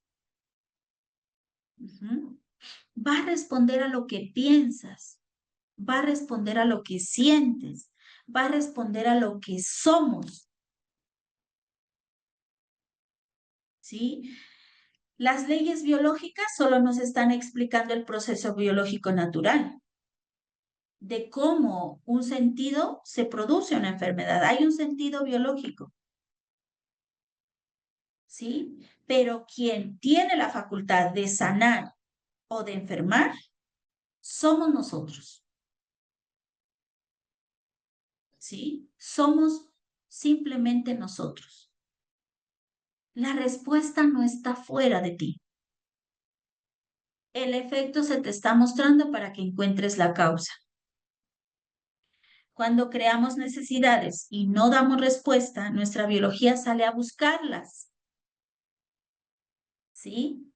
Va a responder a lo que piensas, va a responder a lo que sientes, va a responder a lo que somos. ¿Sí? Las leyes biológicas solo nos están explicando el proceso biológico natural de cómo un sentido se produce una enfermedad. Hay un sentido biológico, ¿sí? Pero quien tiene la facultad de sanar o de enfermar somos nosotros, ¿sí? Somos simplemente nosotros. La respuesta no está fuera de ti. el efecto se te está mostrando para que encuentres la causa. Cuando creamos necesidades y no damos respuesta, nuestra biología sale a buscarlas. ¿Sí?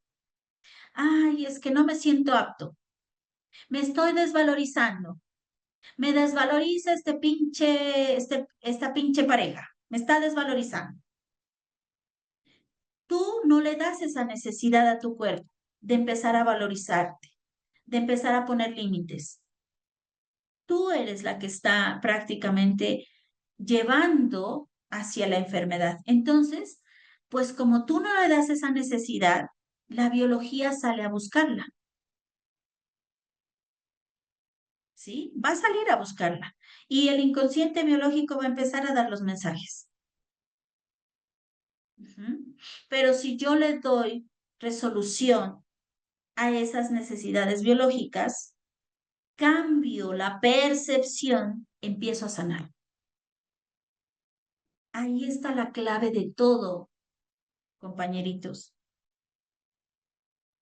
Ay, es que no me siento apto. Me estoy desvalorizando. Me desvaloriza esta pinche pareja. Me está desvalorizando. Tú no le das esa necesidad a tu cuerpo de empezar a valorizarte, de empezar a poner límites. Tú eres la que está prácticamente llevando hacia la enfermedad. Entonces, pues como tú no le das esa necesidad, la biología sale a buscarla. ¿Sí? Va a salir a buscarla. Y el inconsciente biológico va a empezar a dar los mensajes. Pero si yo le doy resolución a esas necesidades biológicas, cambio la percepción, empiezo a sanar. Ahí está la clave de todo, compañeritos.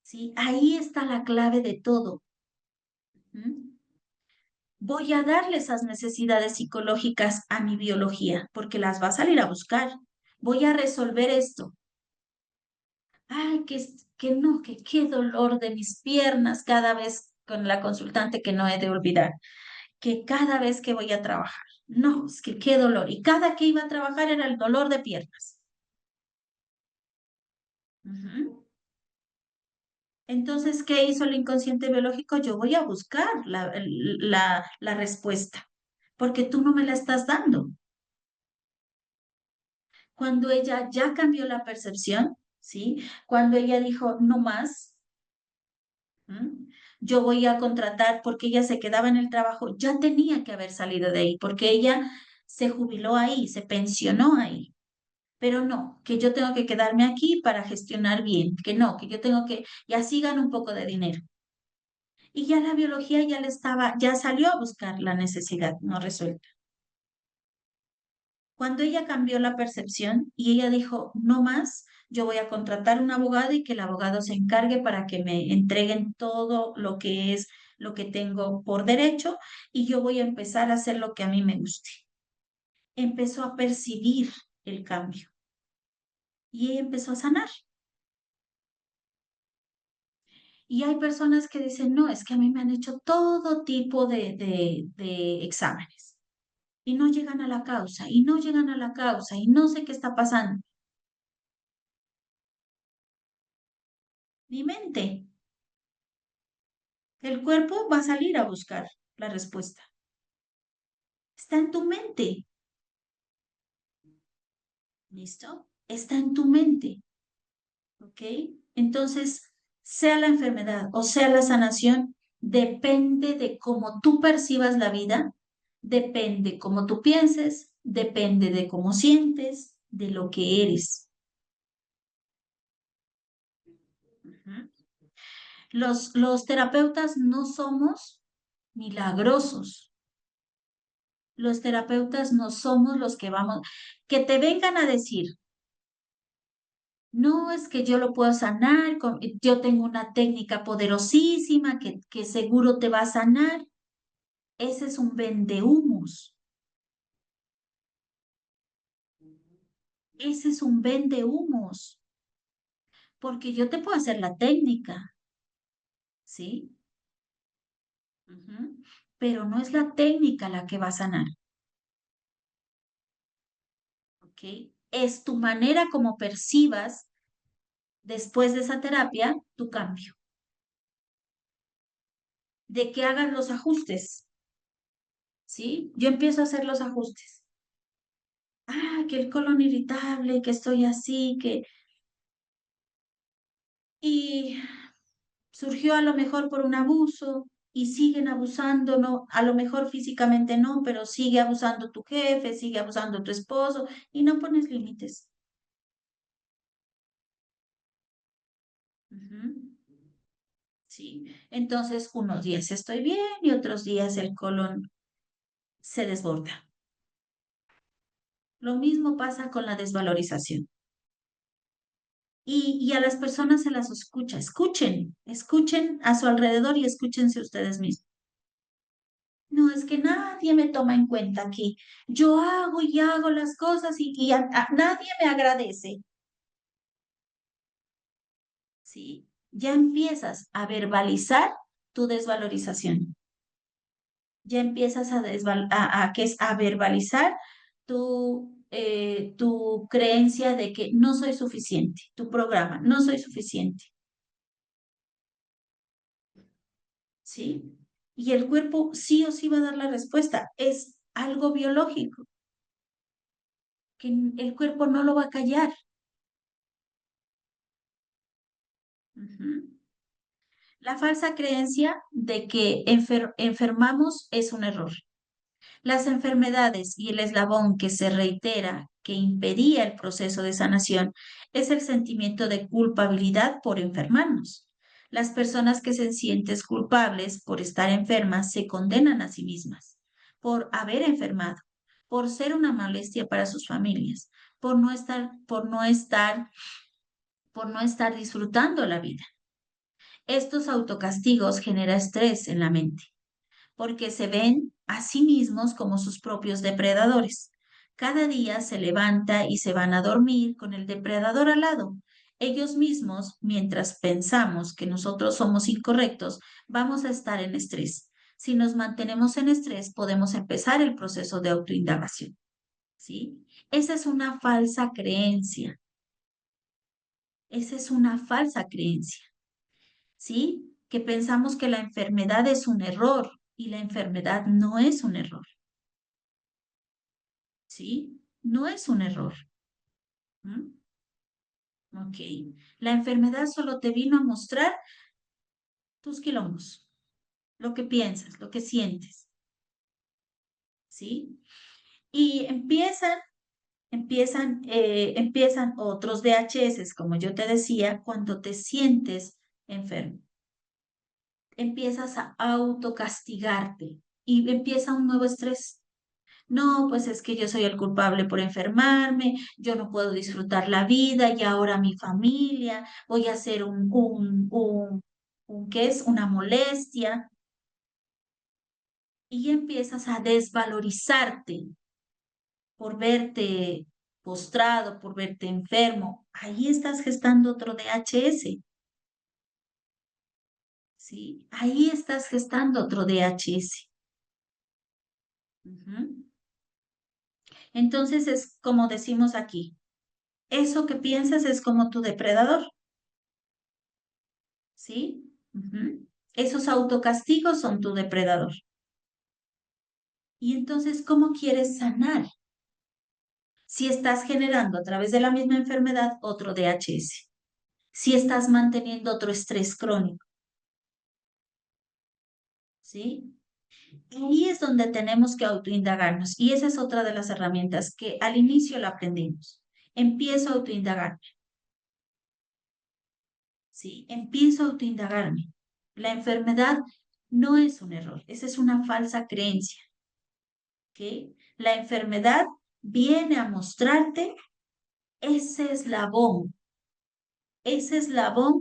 ¿Sí? Ahí está la clave de todo. Voy a darle esas necesidades psicológicas a mi biología, porque las va a salir a buscar. Voy a resolver esto. Ay, que no, que qué dolor de mis piernas cada vez con la consultante que no he de olvidar, que cada vez que voy a trabajar. No, es que qué dolor. Y cada que iba a trabajar era el dolor de piernas. Entonces, ¿qué hizo el inconsciente biológico? Yo voy a buscar la respuesta, porque tú no me la estás dando. Cuando ella ya cambió la percepción, ¿sí? Cuando ella dijo, no más, yo voy a contratar porque ella se quedaba en el trabajo, ya tenía que haber salido de ahí, porque ella se jubiló ahí, se pensionó ahí. Pero no, que yo tengo que quedarme aquí para gestionar bien, que no, que yo tengo que, y así gano un poco de dinero. Y ya la biología ya salió a buscar la necesidad no resuelta. Cuando ella cambió la percepción y ella dijo, no más, yo voy a contratar un abogado y que el abogado se encargue para que me entreguen todo lo que es lo que tengo por derecho y yo voy a empezar a hacer lo que a mí me guste. Empezó a percibir el cambio y ella empezó a sanar. Y hay personas que dicen, no, es que a mí me han hecho todo tipo de exámenes y no llegan a la causa, y no llegan a la causa, y no sé qué está pasando. Mi mente, el cuerpo va a salir a buscar la respuesta. Está en tu mente. ¿Listo? Está en tu mente. ¿Ok? Entonces, sea la enfermedad o sea la sanación, depende de cómo tú percibas la vida, depende cómo tú pienses, depende de cómo sientes, de lo que eres. Los terapeutas no somos milagrosos. Los terapeutas no somos los que vamos, que te vengan a decir, no es que yo lo puedo sanar, yo tengo una técnica poderosísima que seguro te va a sanar. Ese es un vendehumos. Ese es un vendehumos. Porque yo te puedo hacer la técnica, ¿sí? Pero no es la técnica la que va a sanar. ¿Ok? Es tu manera como percibas después de esa terapia tu cambio. De que hagas los ajustes, ¿sí? Yo empiezo a hacer los ajustes. Ah, que el colon irritable, que estoy así, que... Y surgió a lo mejor por un abuso y siguen abusando, no, a lo mejor físicamente no, pero sigue abusando tu jefe, sigue abusando tu esposo y no pones límites. Sí, entonces unos días estoy bien y otros días el colon se desborda. Lo mismo pasa con la desvalorización. y a las personas se las escucha. Escuchen a su alrededor y escúchense ustedes mismos. No, es que nadie me toma en cuenta aquí. Yo hago y hago las cosas y nadie me agradece. ¿Sí? Ya empiezas a verbalizar tu desvalorización. Ya empiezas a verbalizar tu creencia de que no soy suficiente, tu programa, no soy suficiente. ¿Sí? Y el cuerpo sí o sí va a dar la respuesta. Es algo biológico, que el cuerpo no lo va a callar. La falsa creencia de que enfermamos es un error. Las enfermedades y el eslabón que se reitera que impedía el proceso de sanación es el sentimiento de culpabilidad por enfermarnos. Las personas que se sienten culpables por estar enfermas se condenan a sí mismas, por haber enfermado, por ser una molestia para sus familias, por no estar disfrutando la vida. Estos autocastigos generan estrés en la mente porque se ven a sí mismos como sus propios depredadores. Cada día se levanta y se van a dormir con el depredador al lado. Ellos mismos, mientras pensamos que nosotros somos incorrectos, vamos a estar en estrés. Si nos mantenemos en estrés, podemos empezar el proceso de autoindagación. ¿Sí? Esa es una falsa creencia. Esa es una falsa creencia. ¿Sí? Que pensamos que la enfermedad es un error y la enfermedad no es un error. ¿Sí? No es un error. ¿Mm? Ok. La enfermedad solo te vino a mostrar tus quilombos, lo que piensas, lo que sientes. ¿Sí? Y empiezan otros DHS, como yo te decía, cuando te sientes enfermo. Empiezas a autocastigarte y empieza un nuevo estrés. No, pues es que yo soy el culpable por enfermarme, yo no puedo disfrutar la vida y ahora mi familia, voy a hacer ¿qué es? Una molestia. Y empiezas a desvalorizarte por verte postrado, por verte enfermo. Ahí estás gestando otro DHS, ¿sí? Ahí estás gestando otro DHS. Entonces es como decimos aquí, eso que piensas es como tu depredador. ¿Sí? Esos autocastigos son tu depredador. Y entonces, ¿cómo quieres sanar? Si estás generando a través de la misma enfermedad otro DHS, si estás manteniendo otro estrés crónico, ¿sí? Ahí es donde tenemos que autoindagarnos y esa es otra de las herramientas que al inicio la aprendimos. Empiezo a autoindagarme, ¿sí? Empiezo a autoindagarme. La enfermedad no es un error, esa es una falsa creencia. ¿Okay? La enfermedad viene a mostrarte ese eslabón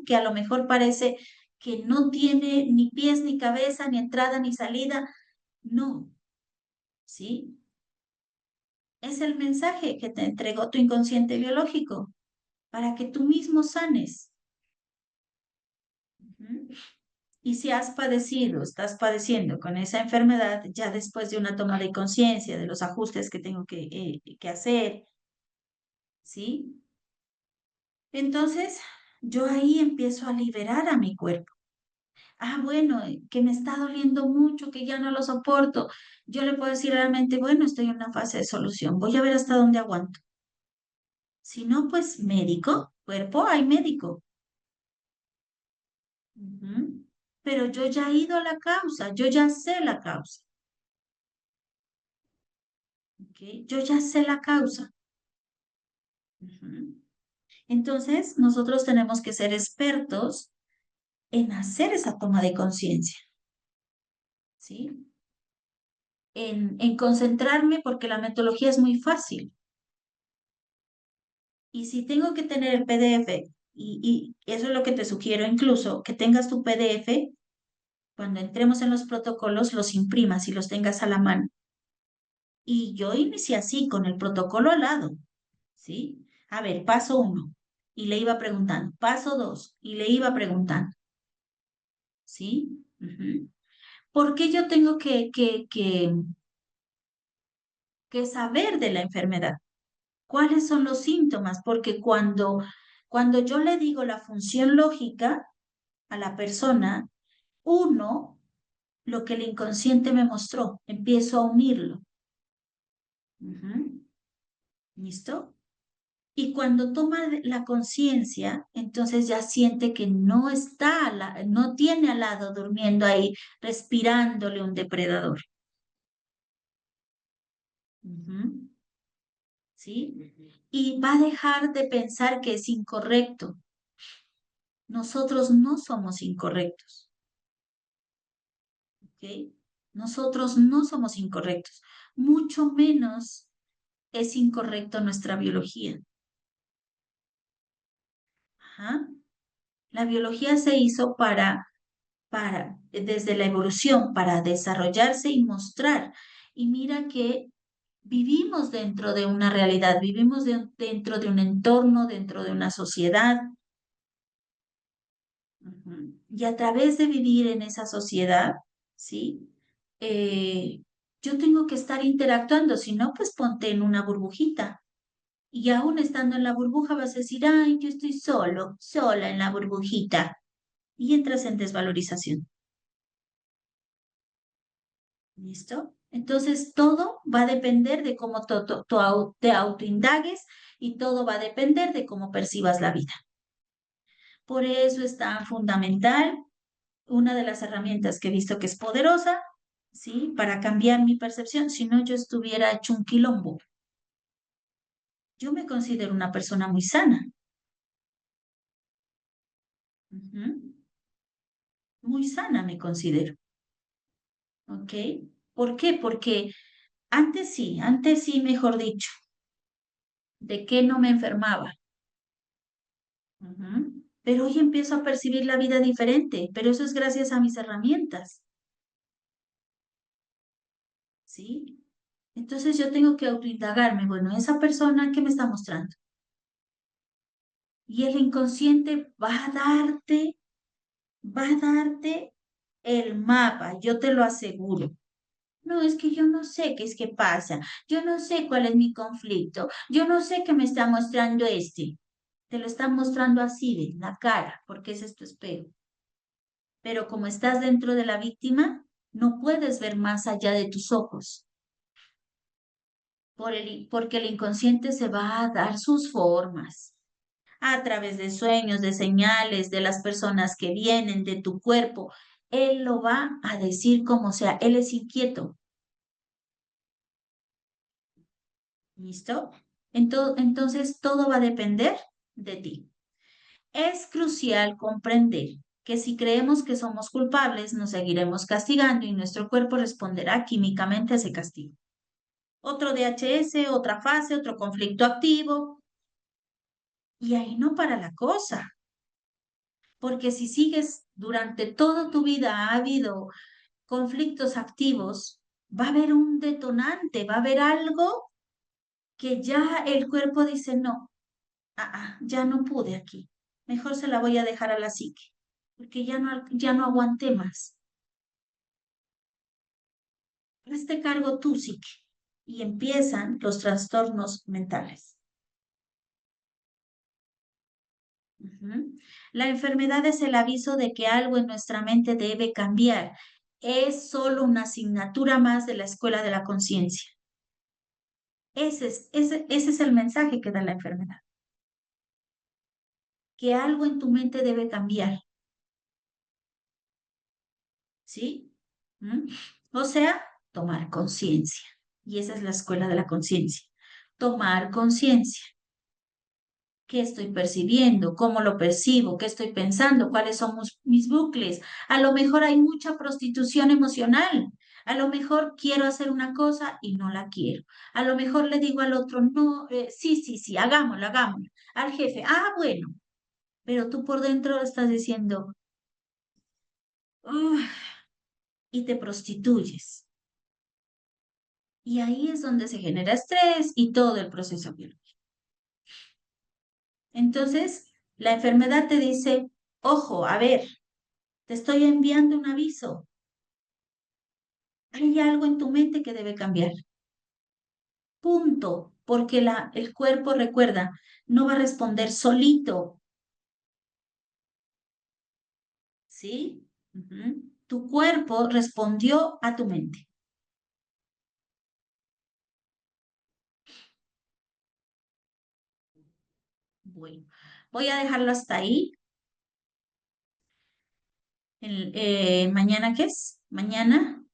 que a lo mejor parece que no tiene ni pies ni cabeza, ni entrada ni salida. No, ¿sí? Es el mensaje que te entregó tu inconsciente biológico para que tú mismo sanes. Y si has padecido, estás padeciendo con esa enfermedad, ya después de una toma de conciencia de los ajustes que tengo que hacer, ¿sí? Entonces, yo ahí empiezo a liberar a mi cuerpo. Ah, bueno, que me está doliendo mucho, que ya no lo soporto. Yo le puedo decir realmente, bueno, estoy en una fase de solución, voy a ver hasta dónde aguanto. Si no, pues médico, cuerpo, hay médico. Pero yo ya he ido a la causa, yo ya sé la causa. ¿Okay? Yo ya sé la causa. Entonces, nosotros tenemos que ser expertos en hacer esa toma de conciencia. ¿Sí? En concentrarme porque la metodología es muy fácil. Y si tengo que tener el PDF Y eso es lo que te sugiero, incluso que tengas tu PDF, cuando entremos en los protocolos, los imprimas y los tengas a la mano. Y yo inicié así, con el protocolo al lado, ¿sí? A ver, paso 1, y le iba preguntando. Paso 2, y le iba preguntando, ¿sí? ¿Por qué yo tengo que saber de la enfermedad? ¿Cuáles son los síntomas? Porque cuando yo le digo la función lógica a la persona, uno, lo que el inconsciente me mostró, empiezo a unirlo. ¿Listo? Y cuando toma la conciencia, entonces ya siente que no está, no tiene al lado durmiendo ahí, respirándole un depredador. ¿Sí? Y va a dejar de pensar que es incorrecto. Nosotros no somos incorrectos. ¿Ok? Nosotros no somos incorrectos. Mucho menos es incorrecto nuestra biología. Ajá. La biología se hizo desde la evolución, para desarrollarse y mostrar. Y mira que vivimos dentro de una realidad, vivimos dentro de un entorno, dentro de una sociedad. Y a través de vivir en esa sociedad, ¿sí? Yo tengo que estar interactuando, si no, pues ponte en una burbujita. Y aún estando en la burbuja vas a decir, ay, yo estoy solo, sola en la burbujita. Y entras en desvalorización. ¿Listo? Entonces, todo va a depender de cómo te autoindagues y todo va a depender de cómo percibas la vida. Por eso es tan fundamental, una de las herramientas que he visto que es poderosa, ¿sí? Para cambiar mi percepción, si no yo estuviera hecho un quilombo. Yo me considero una persona muy sana. Muy sana me considero. ¿Ok? ¿Por qué? Porque antes sí, mejor dicho, de que no me enfermaba. Pero hoy empiezo a percibir la vida diferente, pero eso es gracias a mis herramientas, ¿sí? Entonces yo tengo que autoindagarme, bueno, esa persona que me está mostrando. Y el inconsciente va a darte el mapa, yo te lo aseguro. No, es que yo no sé qué es que pasa, yo no sé cuál es mi conflicto, yo no sé qué me está mostrando este. Te lo está mostrando así, de la cara, porque ese es tu espejo. Pero como estás dentro de la víctima, no puedes ver más allá de tus ojos, porque el inconsciente se va a dar sus formas a través de sueños, de señales, de las personas que vienen, de tu cuerpo. Él lo va a decir como sea, él es inquieto. ¿Listo? Entonces todo va a depender de ti. Es crucial comprender que si creemos que somos culpables, nos seguiremos castigando y nuestro cuerpo responderá químicamente a ese castigo. Otro DHS, otra fase, otro conflicto activo. Y ahí no para la cosa. Porque si sigues durante toda tu vida, ha habido conflictos activos, va a haber un detonante, va a haber algo que ya el cuerpo dice, no, ya no pude aquí. Mejor se la voy a dejar a la psique, porque ya no aguanté más. Hazte cargo tú, psique. Y empiezan los trastornos mentales. La enfermedad es el aviso de que algo en nuestra mente debe cambiar. Es solo una asignatura más de la escuela de la conciencia. Ese es el mensaje que da la enfermedad. Que algo en tu mente debe cambiar. ¿Sí? O sea, tomar conciencia. Y esa es la escuela de la conciencia. Tomar conciencia. ¿Qué estoy percibiendo? ¿Cómo lo percibo? ¿Qué estoy pensando? ¿Cuáles son mis bucles? A lo mejor hay mucha prostitución emocional. A lo mejor quiero hacer una cosa y no la quiero. A lo mejor le digo al otro, no, sí, hagámoslo, hagámoslo. Al jefe, bueno. pero tú por dentro estás diciendo, "Uf", y te prostituyes. Y ahí es donde se genera estrés y todo el proceso biológico. Entonces, la enfermedad te dice, ojo, a ver, te estoy enviando un aviso. Hay algo en tu mente que debe cambiar. Punto. Porque el cuerpo, recuerda, no va a responder solito. ¿Sí? Tu cuerpo respondió a tu mente. Bueno, voy a dejarlo hasta ahí. ¿Mañana qué es? Mañana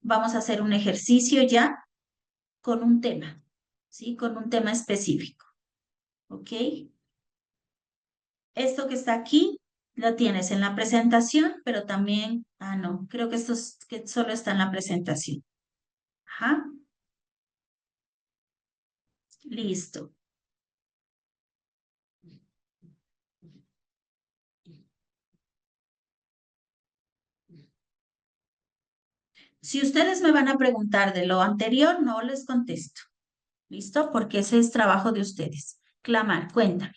vamos a hacer un ejercicio ya con un tema, ¿sí? Con un tema específico, ¿ok? Esto que está aquí lo tienes en la presentación, pero también, no, creo que que solo está en la presentación. Ajá, listo. Si ustedes me van a preguntar de lo anterior, no les contesto. ¿Listo? Porque ese es trabajo de ustedes. Clamar, cuéntame.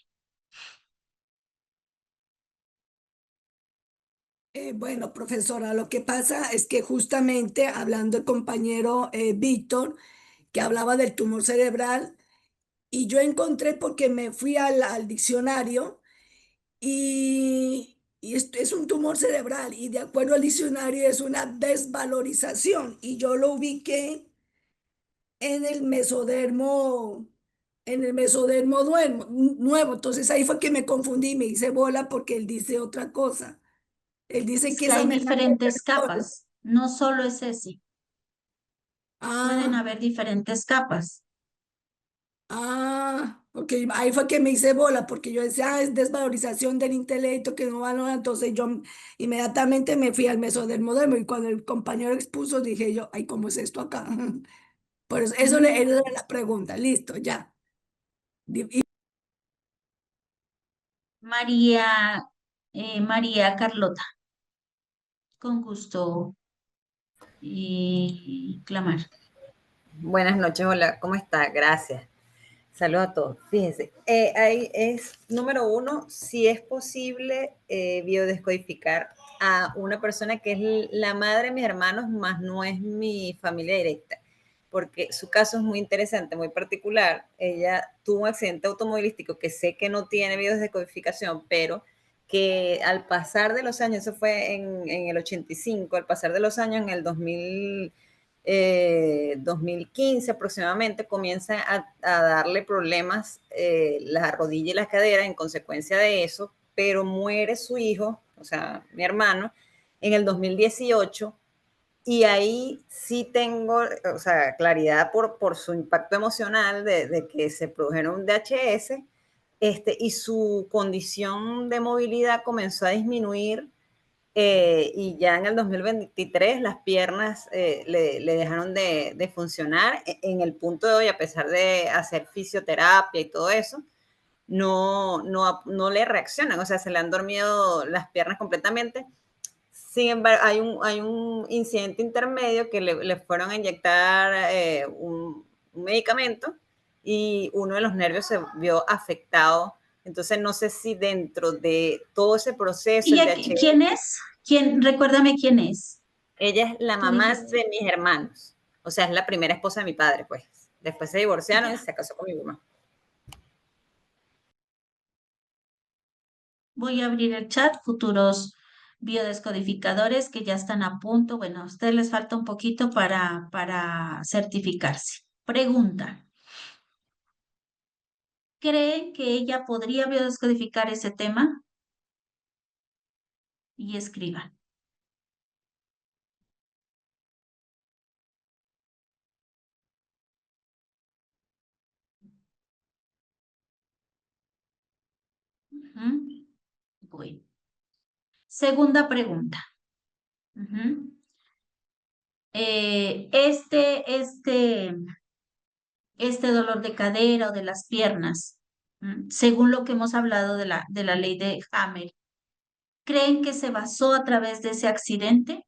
Bueno, profesora, lo que pasa es que justamente hablando el compañero Víctor, que hablaba del tumor cerebral, y yo encontré porque me fui al diccionario y esto es un tumor cerebral y de acuerdo al diccionario es una desvalorización y yo lo ubiqué en el mesodermo, nuevo. Entonces ahí fue que me confundí y me hice bola porque él dice otra cosa. Él dice Es que que es hay amenaza de diferentes territorio. capas, no solo es ese, pueden Ah, haber diferentes capas. porque ahí fue que me hice bola, porque yo decía, es desvalorización del intelecto, que no valora. Entonces yo inmediatamente me fui al mesodermodermo y cuando el compañero expuso dije yo, ay, ¿cómo es esto acá? Por eso, Mm, esa era la pregunta, listo, ya. Y María Carlota, con gusto y clamar. Buenas noches, hola, ¿cómo está? Gracias. Saludos a todos. Fíjense, ahí es, número uno, si es posible biodescodificar a una persona que es la madre de mis hermanos, más no es mi familia directa, porque su caso es muy interesante, muy particular. Ella tuvo un accidente automovilístico que sé que no tiene biodescodificación, pero que al pasar de los años, eso fue en el 85, al pasar de los años, en el 2015 aproximadamente, comienza a darle problemas la rodilla y la cadera en consecuencia de eso, pero muere su hijo, o sea, mi hermano, en el 2018 y ahí sí tengo, o sea, claridad por su impacto emocional de que se produjeron un DHS, y su condición de movilidad comenzó a disminuir y ya en el 2023 las piernas le dejaron de funcionar en el punto de hoy, a pesar de hacer fisioterapia y todo eso, no le reaccionan, o sea, se le han dormido las piernas completamente. Sin embargo, hay un incidente intermedio que le fueron a inyectar un medicamento y uno de los nervios se vio afectado. Entonces, no sé si dentro de todo ese proceso, ¿Y el DHS, quién es? Recuérdame quién es. ella es la Tú mamá dijiste. de mis hermanos. O sea, es la primera esposa de mi padre, pues. Después se divorciaron y Ya. se casó con mi mamá. Voy a abrir el chat, futuros biodescodificadores que ya están a punto. Bueno, a ustedes les falta un poquito para certificarse. Pregunta. ¿Creen que ella podría biodescodificar ese tema? Y escriban. Ujú. Bueno. Segunda pregunta. Ujú. Este dolor de cadera o de las piernas, según lo que hemos hablado de la ley de Hammer. ¿Creen que se basó a través de ese accidente?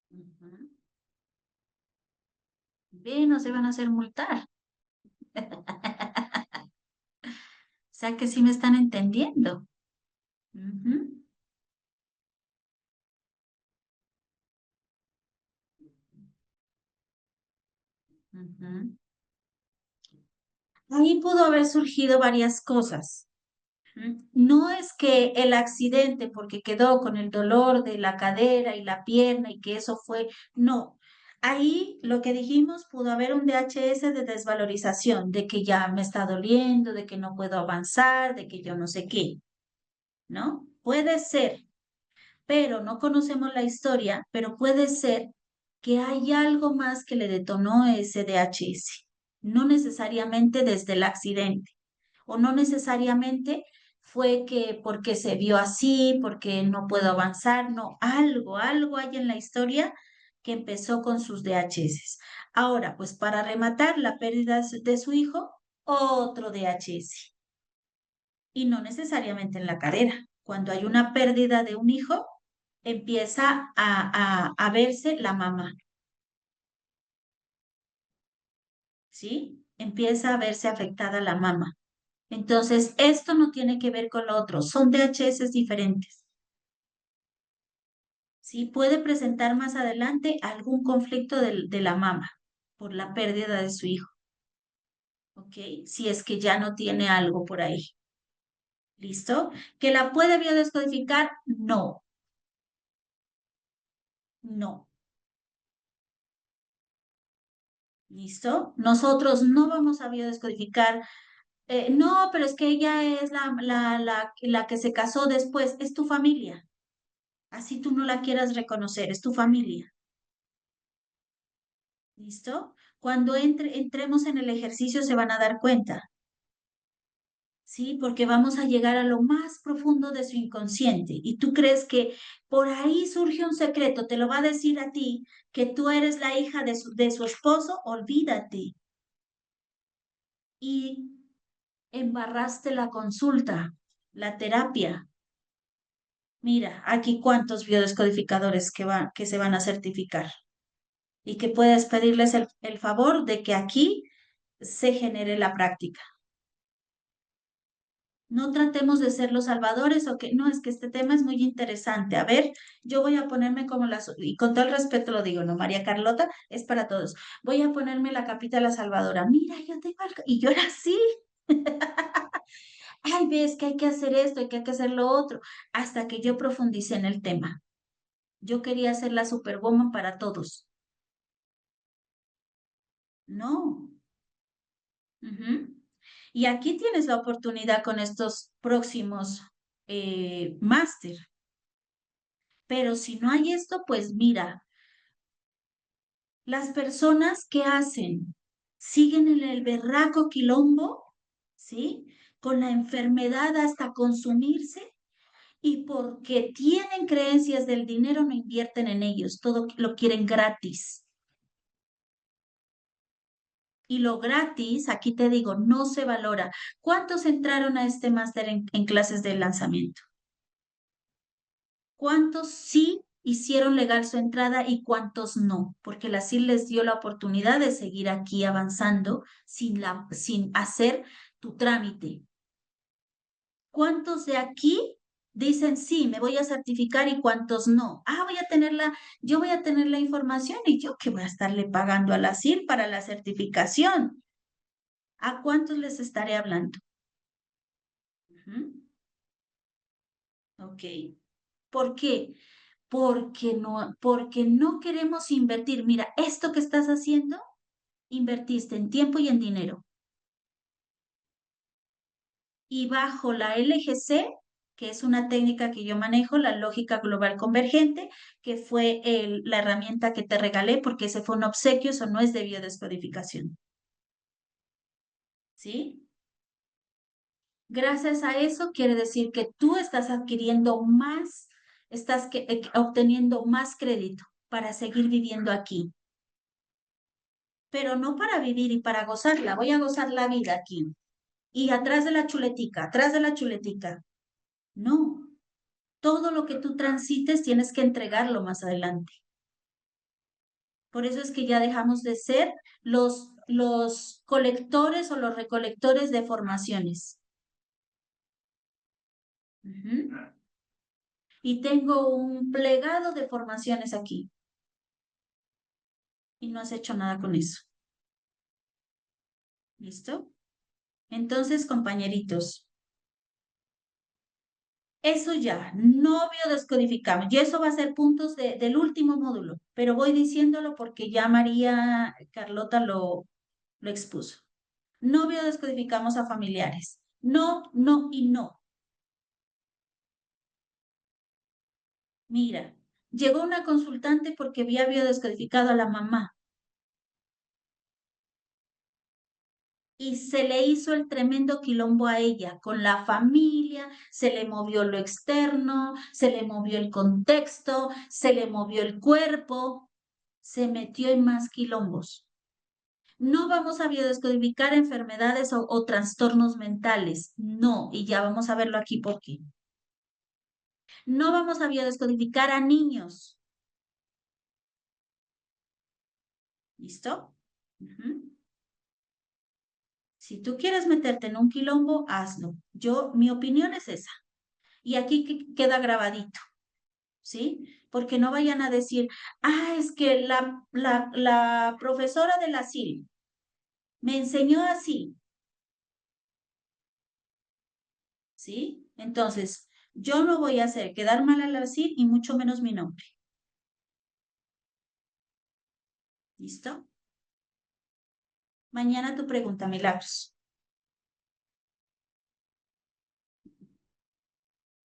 Ujú. Ve, no se van a hacer multar. O sea que sí me están entendiendo. Ujú, ujú. Ahí pudo haber surgido varias cosas. No es que el accidente, porque quedó con el dolor de la cadera y la pierna y que eso fue, no. Ahí lo que dijimos, pudo haber un DHS de desvalorización, de que ya me está doliendo, de que no puedo avanzar, de que yo no sé qué, ¿no? Puede ser, pero no conocemos la historia, pero puede ser que hay algo más que le detonó ese DHS, no necesariamente desde el accidente, o no necesariamente fue que porque se vio así, porque no puedo avanzar, no, algo hay en la historia que empezó con sus DHS. Ahora, pues para rematar la pérdida de su hijo, otro DHS, y no necesariamente en la cadera. Cuando hay una pérdida de un hijo, empieza a verse la mamá, ¿sí? Empieza a verse afectada la mamá. Entonces, esto no tiene que ver con lo otro, son DHS diferentes. ¿Sí? Puede presentar más adelante algún conflicto de la mamá por la pérdida de su hijo, ¿ok? Si es que ya no tiene algo por ahí. ¿Listo? ¿Que la puede biodescodificar? No, no. ¿Listo? Nosotros no vamos a biodescodificar. No, pero es que ella es la que se casó después, es tu familia. Así tú no la quieras reconocer, es tu familia. ¿Listo? Cuando entremos en el ejercicio se van a dar cuenta, ¿sí? Porque vamos a llegar a lo más profundo de su inconsciente y tú crees que por ahí surge un secreto, te lo va a decir a ti, que tú eres la hija de su esposo, olvídate. Y embarraste la consulta, la terapia. Mira, aquí cuántos biodescodificadores que se van a certificar y que puedes pedirles el favor de que aquí se genere la práctica. No tratemos de ser los salvadores o que no, es que este tema es muy interesante. A ver, yo voy a ponerme como y con todo el respeto lo digo, no, María Carlota, es para todos. Voy a ponerme la capita de la salvadora. Mira, yo tengo y yo era así. Ay, ves que hay que hacer esto, hay que hacer lo otro, hasta que yo profundicé en el tema. Yo quería ser la superwoman para todos. No. Ujú. Y aquí tienes la oportunidad con estos próximos máster. Pero si no hay esto, pues mira, las personas que hacen, siguen en el berraco quilombo, ¿sí? Con la enfermedad hasta consumirse y porque tienen creencias del dinero no invierten en ellos, todo lo quieren gratis. Y lo gratis, aquí te digo, no se valora. ¿Cuántos entraron a este máster en clases de lanzamiento? ¿Cuántos sí hicieron legal su entrada y cuántos no? Porque la CIL les dio la oportunidad de seguir aquí avanzando sin hacer tu trámite. ¿Cuántos de aquí dicen sí, me voy a certificar y cuántos no? Ah, yo voy a tener la información y yo que voy a estarle pagando a la CIL para la certificación. ¿A cuántos les estaré hablando? Ujú. Ok. ¿Por qué? Porque no queremos invertir. Mira, esto que estás haciendo, invertiste en tiempo y en dinero. Y bajo la LGC que es una técnica que yo manejo, la lógica global convergente, que fue la herramienta que te regalé porque ese fue un obsequio, eso no es de biodescodificación. ¿Sí? Gracias a eso quiere decir que tú estás adquiriendo más, estás obteniendo más crédito para seguir viviendo aquí. Pero no para vivir y para gozarla, voy a gozar la vida aquí. Y atrás de la chuletica, atrás de la chuletica. No, todo lo que tú transites tienes que entregarlo más adelante. Por eso es que ya dejamos de ser los colectores o los recolectores de formaciones. Y tengo un plegado de formaciones aquí. Y no has hecho nada con eso. ¿Listo? Entonces, compañeritos, eso ya, no biodescodificamos. Y eso va a ser puntos del último módulo, pero voy diciéndolo porque ya María Carlota lo expuso. No biodescodificamos a familiares. No, no y no. Mira, llegó una consultante porque había biodescodificado a la mamá. Y se le hizo el tremendo quilombo a ella, con la familia, se le movió lo externo, se le movió el contexto, se le movió el cuerpo, se metió en más quilombos. No vamos a biodescodificar enfermedades o trastornos mentales, no, y ya vamos a verlo aquí por qué. No vamos a biodescodificar a niños. ¿Listo? Si tú quieres meterte en un quilombo, hazlo. Mi opinión es esa. Y aquí queda grabadito, ¿sí? Porque no vayan a decir, es que la profesora de la CIL me enseñó así, ¿sí? Entonces, yo no voy a hacer quedar mal a la CIL y mucho menos mi nombre. ¿Listo? Mañana tu pregunta, Milagros.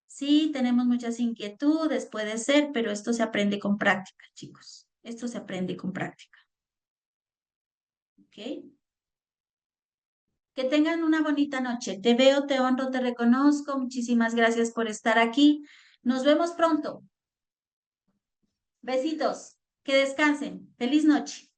Sí, tenemos muchas inquietudes, puede ser, pero esto se aprende con práctica, chicos. Esto se aprende con práctica. ¿Ok? Que tengan una bonita noche. Te veo, te honro, te reconozco. Muchísimas gracias por estar aquí. Nos vemos pronto. Besitos. Que descansen. Feliz noche.